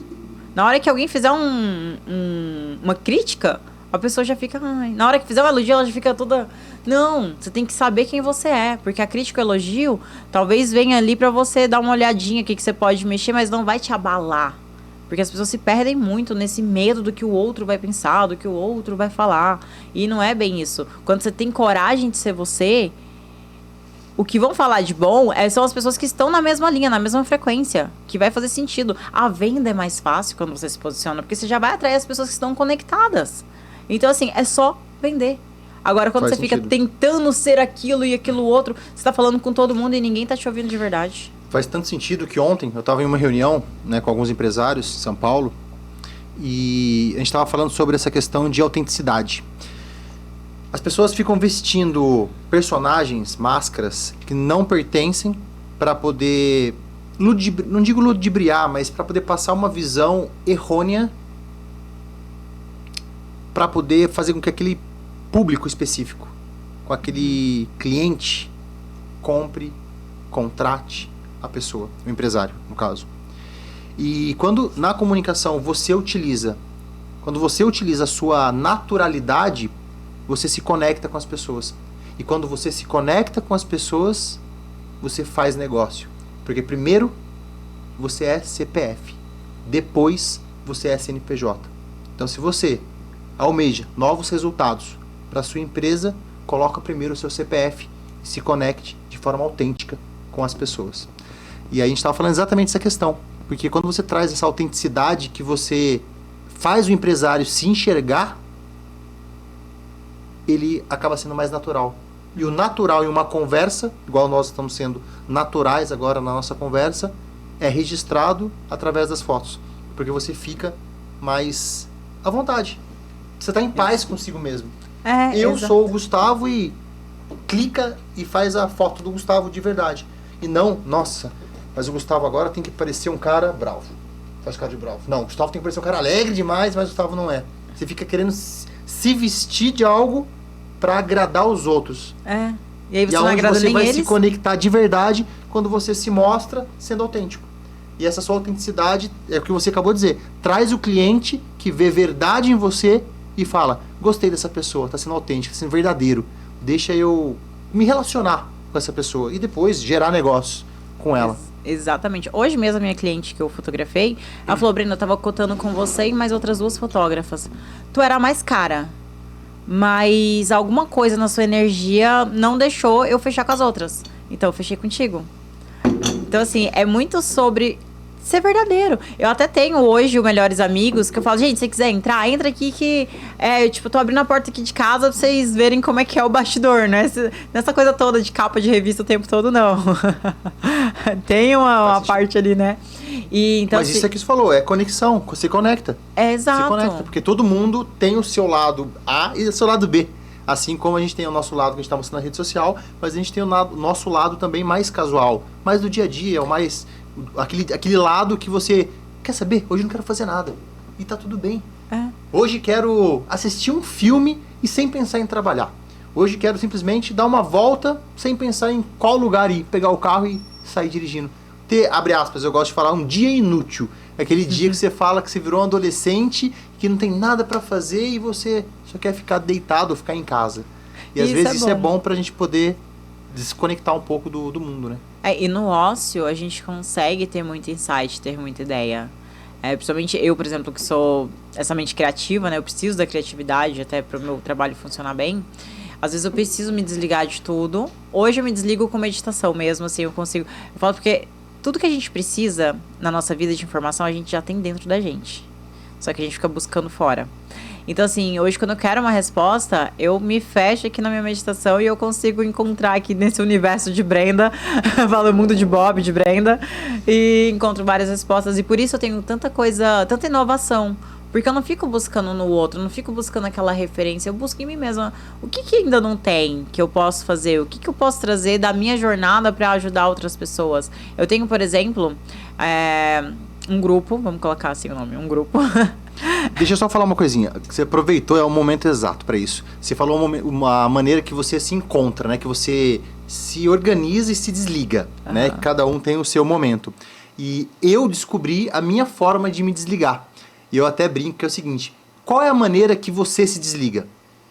Na hora que alguém fizer uma crítica... A pessoa já fica... Na hora que fizer um elogio, ela já fica toda... Não, você tem que saber quem você é. Porque a crítica e o elogio, talvez venha ali pra você dar uma olhadinha, o que você pode mexer, mas não vai te abalar. Porque as pessoas se perdem muito nesse medo do que o outro vai pensar, do que o outro vai falar. E não é bem isso. Quando você tem coragem de ser você, O que vão falar de bom são as pessoas que estão na mesma linha, na mesma frequência, que vai fazer sentido. A venda é mais fácil quando você se posiciona, porque você já vai atrair as pessoas que estão conectadas. Então, assim, é só vender. Agora, quando você fica tentando ser aquilo e aquilo outro, você tá falando com todo mundo e ninguém tá te ouvindo de verdade. Faz tanto sentido que ontem eu estava em uma reunião, né, com alguns empresários em São Paulo e a gente estava falando sobre essa questão de autenticidade. As pessoas ficam vestindo personagens, máscaras, que não pertencem para poder, não digo ludibriar, mas para poder passar uma visão errônea, para poder fazer com que aquele público específico, com aquele cliente, compre, contrate a pessoa, o empresário, no caso. E quando na comunicação quando você utiliza a sua naturalidade, você se conecta com as pessoas. E quando você se conecta com as pessoas, você faz negócio. Porque primeiro você é CPF, depois você é CNPJ. Então, se você almeja novos resultados para sua empresa, coloca primeiro o seu CPF e se conecte de forma autêntica com as pessoas. E aí a gente estava falando exatamente dessa questão. Porque quando você traz essa autenticidade que você faz o empresário se enxergar, ele acaba sendo mais natural. E o natural em uma conversa, igual nós estamos sendo naturais agora na nossa conversa, é registrado através das fotos. Porque você fica mais à vontade. Você está em paz consigo mesmo. Eu sou o Gustavo e clica e faz a foto do Gustavo de verdade. E não, nossa, mas o Gustavo agora tem que parecer um cara bravo. Faz cara de bravo. Não, o Gustavo tem que parecer um cara alegre demais, mas o Gustavo não é. Você fica querendo se vestir de algo para agradar os outros. E aí você não agrada nem eles. Você vai se conectar de verdade quando você se mostra sendo autêntico. E essa sua autenticidade, é o que você acabou de dizer, traz o cliente que vê verdade em você e fala, gostei dessa pessoa, tá sendo autêntico, tá sendo verdadeiro. Deixa eu me relacionar com essa pessoa e depois gerar negócio com ela. Exatamente. Hoje mesmo a minha cliente que eu fotografei, ela falou, Brenda, eu tava cotando com você e mais outras 2 fotógrafas. Tu era mais cara, mas alguma coisa na sua energia não deixou eu fechar com as outras. Então eu fechei contigo. Então assim, é muito sobre ser verdadeiro. Eu até tenho hoje o Melhores Amigos, que eu falo, gente, se você quiser entrar, entra aqui que eu tô abrindo a porta aqui de casa pra vocês verem como é que é o bastidor, né? Nessa coisa toda de capa de revista o tempo todo, não. Tem uma parte ali, né? E, então, mas isso é que você falou, é conexão, você conecta. Exato. Você conecta, porque todo mundo tem o seu lado A e o seu lado B. Assim como a gente tem o nosso lado que a gente está mostrando na rede social, mas a gente tem o nosso lado também mais casual, mais do dia a dia, o mais aquele lado que você quer saber, hoje não quero fazer nada e tá tudo bem. Hoje quero assistir um filme e sem pensar em trabalhar. Hoje quero simplesmente dar uma volta sem pensar em qual lugar ir, pegar o carro e sair dirigindo. Ter, abre aspas, eu gosto de falar, um dia inútil. Aquele dia que você fala que você virou um adolescente, que não tem nada pra fazer e você só quer ficar deitado ou ficar em casa. E às vezes isso é bom pra gente poder desconectar um pouco do mundo, né? E no ócio a gente consegue ter muito insight, ter muita ideia. Principalmente eu, por exemplo, que sou essa mente criativa, né? Eu preciso da criatividade até para o meu trabalho funcionar bem. Às vezes eu preciso me desligar de tudo. Hoje eu me desligo com meditação mesmo, assim, eu consigo... Eu falo porque tudo que a gente precisa na nossa vida de informação, a gente já tem dentro da gente. Só que a gente fica buscando fora. Então, assim, hoje quando eu quero uma resposta, eu me fecho aqui na minha meditação e eu consigo encontrar aqui nesse universo de Brenda, falo o mundo de Bob, de Brenda, e encontro várias respostas. E por isso eu tenho tanta coisa, tanta inovação. Porque eu não fico buscando no outro, não fico buscando aquela referência, eu busco em mim mesma. O que ainda não tem que eu posso fazer? O que eu posso trazer da minha jornada para ajudar outras pessoas? Eu tenho, por exemplo, um grupo, vamos colocar assim o nome, um grupo. Deixa eu só falar uma coisinha. Você aproveitou, é o momento exato para isso. Você falou uma maneira que você se encontra, né? Que você se organiza e se desliga, né? Cada um tem o seu momento. E eu descobri a minha forma de me desligar. E eu até brinco que é o seguinte, qual é a maneira que você se desliga?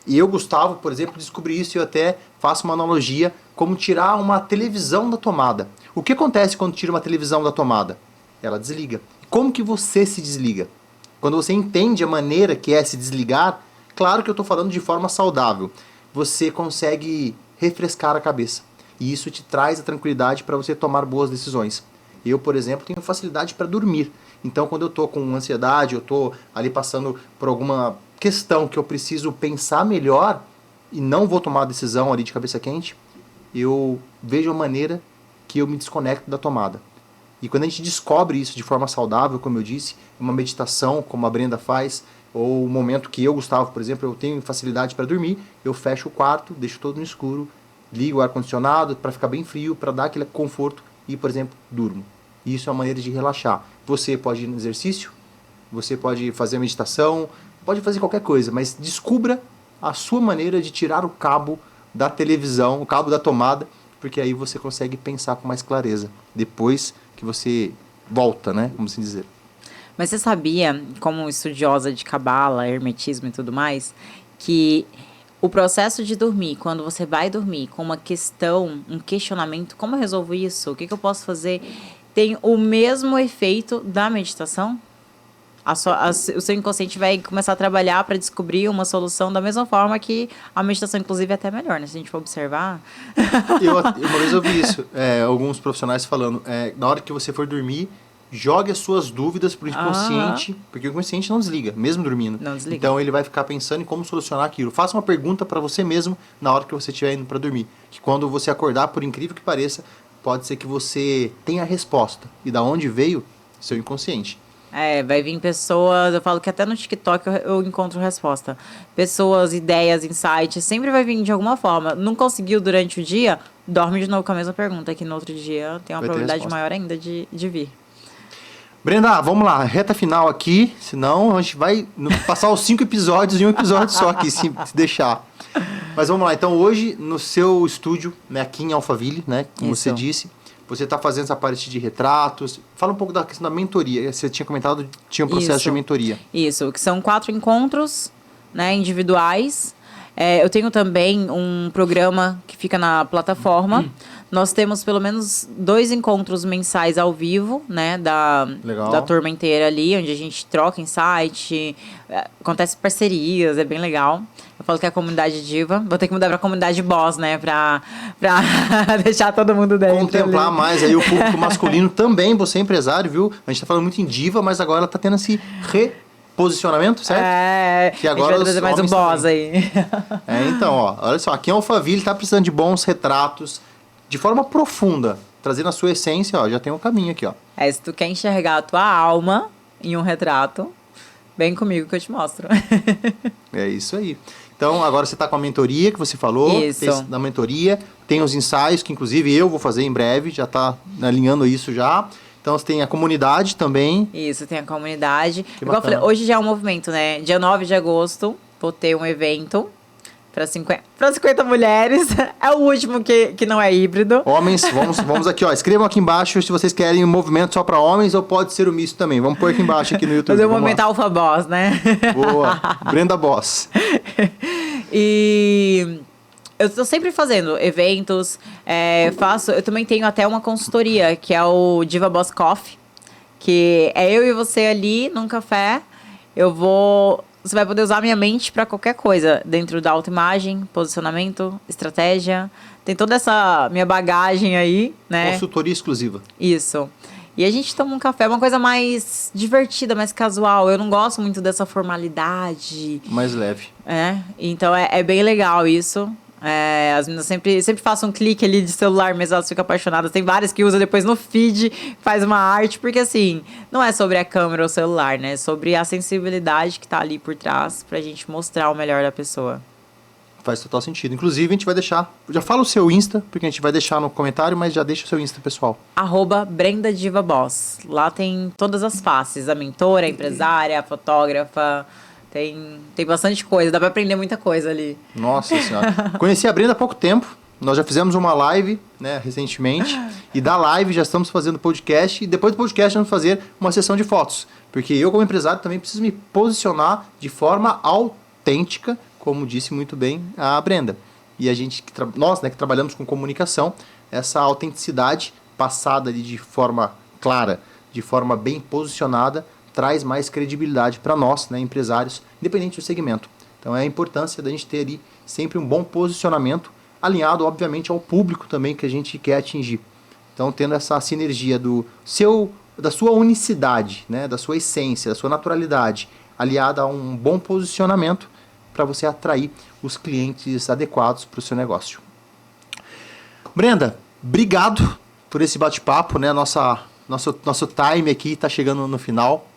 E eu, Gustavo, por exemplo, descobri isso e eu até faço uma analogia como tirar uma televisão da tomada. O que acontece quando tira uma televisão da tomada? Ela desliga. Como que você se desliga? Quando você entende a maneira que é se desligar, claro que eu estou falando de forma saudável, você consegue refrescar a cabeça. E isso te traz a tranquilidade para você tomar boas decisões. Eu, por exemplo, tenho facilidade para dormir. Então, quando eu estou com ansiedade, eu estou ali passando por alguma questão que eu preciso pensar melhor e não vou tomar a decisão ali de cabeça quente, eu vejo a maneira que eu me desconecto da tomada. E quando a gente descobre isso de forma saudável, como eu disse, uma meditação, como a Brenda faz, ou o momento que eu, Gustavo, por exemplo, eu tenho facilidade para dormir, eu fecho o quarto, deixo todo no escuro, ligo o ar-condicionado para ficar bem frio, para dar aquele conforto e, por exemplo, durmo. Isso é uma maneira de relaxar. Você pode ir no exercício, você pode fazer a meditação, pode fazer qualquer coisa, mas descubra a sua maneira de tirar o cabo da televisão, o cabo da tomada, porque aí você consegue pensar com mais clareza, depois que você volta, né, como se dizer. Mas você sabia, como estudiosa de cabala, hermetismo e tudo mais, que o processo de dormir, quando você vai dormir com uma questão, um questionamento, como eu resolvo isso? O que eu posso fazer? Tem o mesmo efeito da meditação? O seu inconsciente vai começar a trabalhar para descobrir uma solução da mesma forma que a meditação, inclusive, é até melhor, né? Se a gente for observar. Uma vez eu vi isso, alguns profissionais falando, na hora que você for dormir, jogue as suas dúvidas pro inconsciente, porque o inconsciente não desliga, mesmo dormindo. Não desliga. Então ele vai ficar pensando em como solucionar aquilo. Faça uma pergunta para você mesmo na hora que você estiver indo para dormir. Que quando você acordar, por incrível que pareça, pode ser que você tenha a resposta. E da onde veio? Seu inconsciente. Vai vir pessoas, eu falo que até no TikTok eu encontro resposta. Pessoas, ideias, insights, sempre vai vir de alguma forma. Não conseguiu durante o dia, dorme de novo com a mesma pergunta, que no outro dia tem uma probabilidade maior ainda de vir. Brenda, vamos lá, reta final aqui, senão a gente vai passar os 5 episódios em um episódio só aqui, se deixar. Mas vamos lá, então hoje no seu estúdio, né, aqui em Alphaville, né, como você disse, você está fazendo essa parte de retratos. Fala um pouco da questão da mentoria. Você tinha comentado que tinha um processo de mentoria. Isso, que são 4 encontros, né, individuais. Eu tenho também um programa que fica na plataforma. Nós temos pelo menos 2 encontros mensais ao vivo, né, da turma inteira ali, onde a gente troca insight, acontece parcerias, é bem legal. Eu falo que é a comunidade diva. Vou ter que mudar pra comunidade boss, né, pra deixar todo mundo dentro. Contemplar ali mais aí o público masculino também. Você é empresário, viu? A gente tá falando muito em diva, mas agora ela tá tendo esse posicionamento, certo? Que agora vai trazer mais um boss também. Aí. Então, olha só, aqui em Alphaville tá precisando de bons retratos, de forma profunda, trazendo a sua essência, já tem um caminho aqui, ó. Se tu quer enxergar a tua alma em um retrato, vem comigo que eu te mostro. É isso aí. Então, agora você tá com a mentoria que você falou. Isso. Da mentoria, tem os ensaios, que inclusive eu vou fazer em breve, já tá alinhando isso já. Então, você tem a comunidade também. Isso, tem a comunidade. Igual eu falei, hoje já é um movimento, né? Dia 9 de agosto, vou ter um evento para 50 mulheres. É o último que não é híbrido. Homens, vamos aqui, escrevam aqui embaixo se vocês querem um movimento só para homens ou pode ser o misto também. Vamos pôr aqui embaixo aqui no YouTube. Fazer o movimento Alpha Boss, né? Boa, Brenda Boss. E eu estou sempre fazendo eventos, eu também tenho até uma consultoria, que é o Diva Boss Coffee, que é eu e você ali num café. Você vai poder usar a minha mente para qualquer coisa, dentro da autoimagem, posicionamento, estratégia. Tem toda essa minha bagagem aí, né? Consultoria exclusiva. Isso. E a gente toma um café, uma coisa mais divertida, mais casual. Eu não gosto muito dessa formalidade. Mais leve. Então é bem legal isso. As meninas sempre façam um clique ali de celular, mas elas ficam apaixonadas. Tem várias que usam depois no feed, faz uma arte, porque assim, não é sobre a câmera ou o celular, né? É sobre a sensibilidade que tá ali por trás pra gente mostrar o melhor da pessoa. Faz total sentido. Inclusive, a gente vai deixar... Já fala o seu Insta, porque a gente vai deixar no comentário, mas já deixa o seu Insta, pessoal. @BrendaDivaBoss. Lá tem todas as faces. A mentora, a empresária, a fotógrafa... Tem bastante coisa, dá pra aprender muita coisa ali. Nossa Senhora. Conheci a Brenda há pouco tempo. Nós já fizemos uma live, né, recentemente. E da live já estamos fazendo podcast. E depois do podcast vamos fazer uma sessão de fotos. Porque eu, como empresário, também preciso me posicionar de forma autêntica, como disse muito bem a Brenda. E a gente, nós, né, que trabalhamos com comunicação, essa autenticidade passada ali de forma clara, de forma bem posicionada, traz mais credibilidade para nós, né, empresários, independente do segmento. Então é a importância da gente ter ali sempre um bom posicionamento alinhado, obviamente, ao público também que a gente quer atingir. Então, tendo essa sinergia da sua unicidade, né, da sua essência, da sua naturalidade, aliada a um bom posicionamento para você atrair os clientes adequados para o seu negócio. Brenda, obrigado por esse bate-papo, né? Nosso time aqui está chegando no final.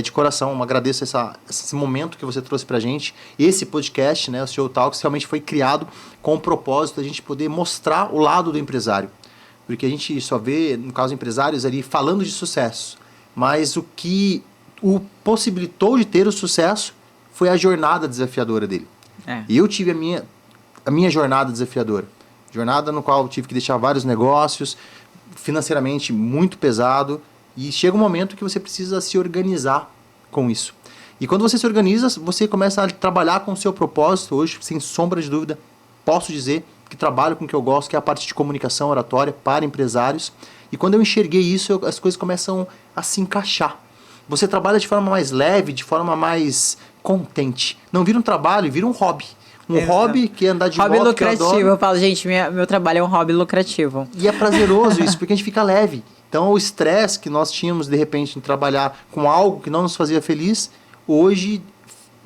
De coração, agradeço esse momento que você trouxe para a gente. Esse podcast, né, o CEO Talks, realmente foi criado com o propósito de a gente poder mostrar o lado do empresário. Porque a gente só vê, no caso, empresários ali falando de sucesso. Mas o que o possibilitou de ter o sucesso foi a jornada desafiadora dele. E eu tive a minha jornada desafiadora. Jornada no qual eu tive que deixar vários negócios, financeiramente muito pesado. E chega um momento que você precisa se organizar com isso. E quando você se organiza, você começa a trabalhar com o seu propósito. Hoje, sem sombra de dúvida, posso dizer que trabalho com o que eu gosto, que é a parte de comunicação oratória para empresários. E quando eu enxerguei isso, as coisas começam a se encaixar. Você trabalha de forma mais leve, de forma mais contente. Não vira um trabalho, vira um hobby. Hobby que é andar de moto, hobby lucrativo. que eu adoro. Eu falo, gente, meu trabalho é um hobby lucrativo. E é prazeroso isso, porque a gente fica leve. Então, o estresse que nós tínhamos, de repente, em trabalhar com algo que não nos fazia feliz, hoje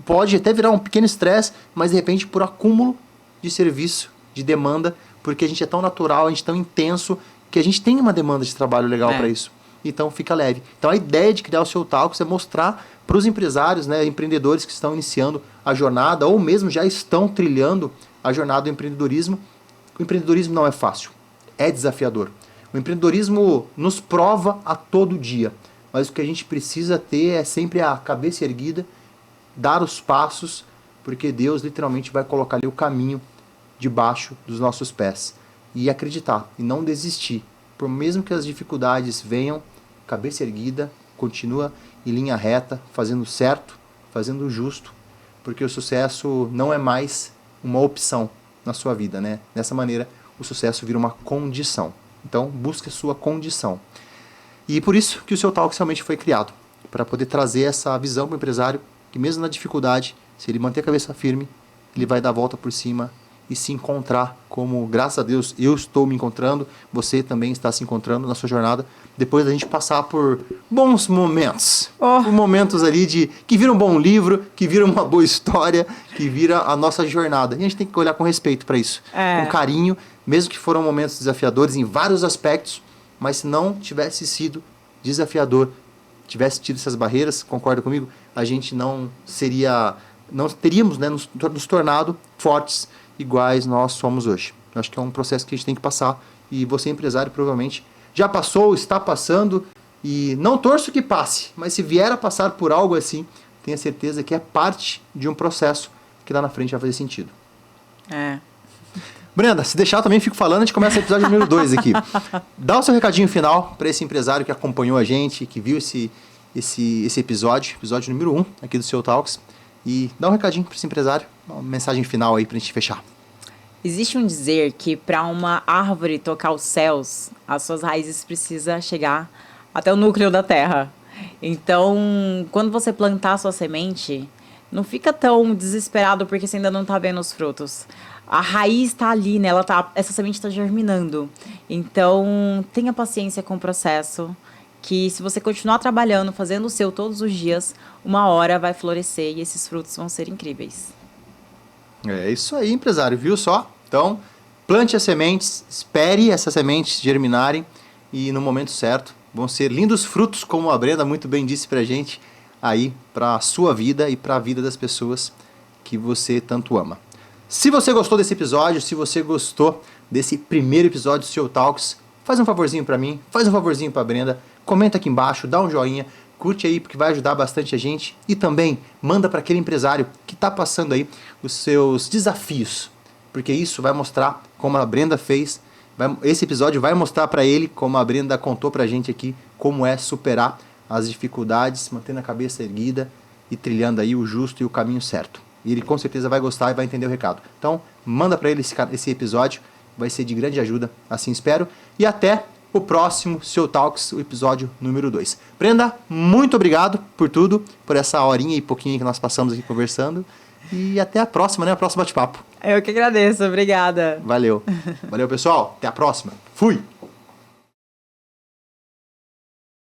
pode até virar um pequeno estresse, mas, de repente, por acúmulo de serviço, de demanda, porque a gente é tão natural, a gente é tão intenso, que a gente tem uma demanda de trabalho legal para isso. Então, fica leve. Então, a ideia de criar o CEO Talks é mostrar para os empresários, né, empreendedores que estão iniciando a jornada, ou mesmo já estão trilhando a jornada do empreendedorismo. O empreendedorismo não é fácil, é desafiador. O empreendedorismo nos prova a todo dia, mas o que a gente precisa ter é sempre a cabeça erguida, dar os passos, porque Deus literalmente vai colocar ali o caminho debaixo dos nossos pés. E acreditar, e não desistir. Por mesmo que as dificuldades venham, cabeça erguida, continua em linha reta, fazendo certo, fazendo justo, porque o sucesso não é mais uma opção na sua vida, né? Dessa maneira, o sucesso vira uma condição. Então, busque a sua condição. E por isso que o CEO Talks realmente foi criado, para poder trazer essa visão para o empresário, que mesmo na dificuldade, se ele manter a cabeça firme, ele vai dar a volta por cima e se encontrar como, graças a Deus, eu estou me encontrando, você também está se encontrando na sua jornada, depois da gente passar por bons momentos. Por momentos ali que vira um bom livro, que vira uma boa história, que vira a nossa jornada. E a gente tem que olhar com respeito para isso, com carinho, mesmo que foram momentos desafiadores em vários aspectos, mas se não tivesse sido desafiador, tivesse tido essas barreiras, concorda comigo? A gente não teríamos, né, nos tornado fortes iguais nós somos hoje. Eu acho que é um processo que a gente tem que passar, e você, empresário, provavelmente já passou, está passando, e não torço que passe, mas se vier a passar por algo assim, tenha certeza que é parte de um processo que lá na frente vai fazer sentido. Brenda, se deixar eu também fico falando, a gente começa o episódio número 2 aqui. Dá o seu recadinho final para esse empresário que acompanhou a gente, que viu esse episódio número 1 aqui do CEO Talks, e dá um recadinho para esse empresário, uma mensagem final aí para a gente fechar. Existe um dizer que para uma árvore tocar os céus, as suas raízes precisam chegar até o núcleo da terra. Então, quando você plantar a sua semente, não fica tão desesperado porque você ainda não está vendo os frutos. A raiz está ali, né? Essa semente está germinando. Então, tenha paciência com o processo, que se você continuar trabalhando, fazendo o seu todos os dias, uma hora vai florescer e esses frutos vão ser incríveis. É isso aí, empresário, viu só? Então, plante as sementes, espere essas sementes germinarem e no momento certo vão ser lindos frutos, como a Brenda muito bem disse pra gente, aí para a sua vida e para a vida das pessoas que você tanto ama. Se você gostou desse episódio, se você gostou desse primeiro episódio do CEO Talks, faz um favorzinho para mim, faz um favorzinho para a Brenda, comenta aqui embaixo, dá um joinha, curte aí porque vai ajudar bastante a gente, e também manda para aquele empresário que está passando aí os seus desafios, porque isso vai mostrar como a Brenda fez, esse episódio vai mostrar para ele, como a Brenda contou para a gente aqui, como é superar as dificuldades, mantendo a cabeça erguida e trilhando aí o justo e o caminho certo. E ele com certeza vai gostar e vai entender o recado. Então, manda para ele esse episódio, vai ser de grande ajuda, assim espero. E até o próximo CEO Talks, o episódio número 2. Brenda, muito obrigado por tudo, por essa horinha e pouquinho que nós passamos aqui conversando. E até a próxima, né? O próximo bate-papo. Eu que agradeço, obrigada. Valeu. Valeu, pessoal. Até a próxima. Fui!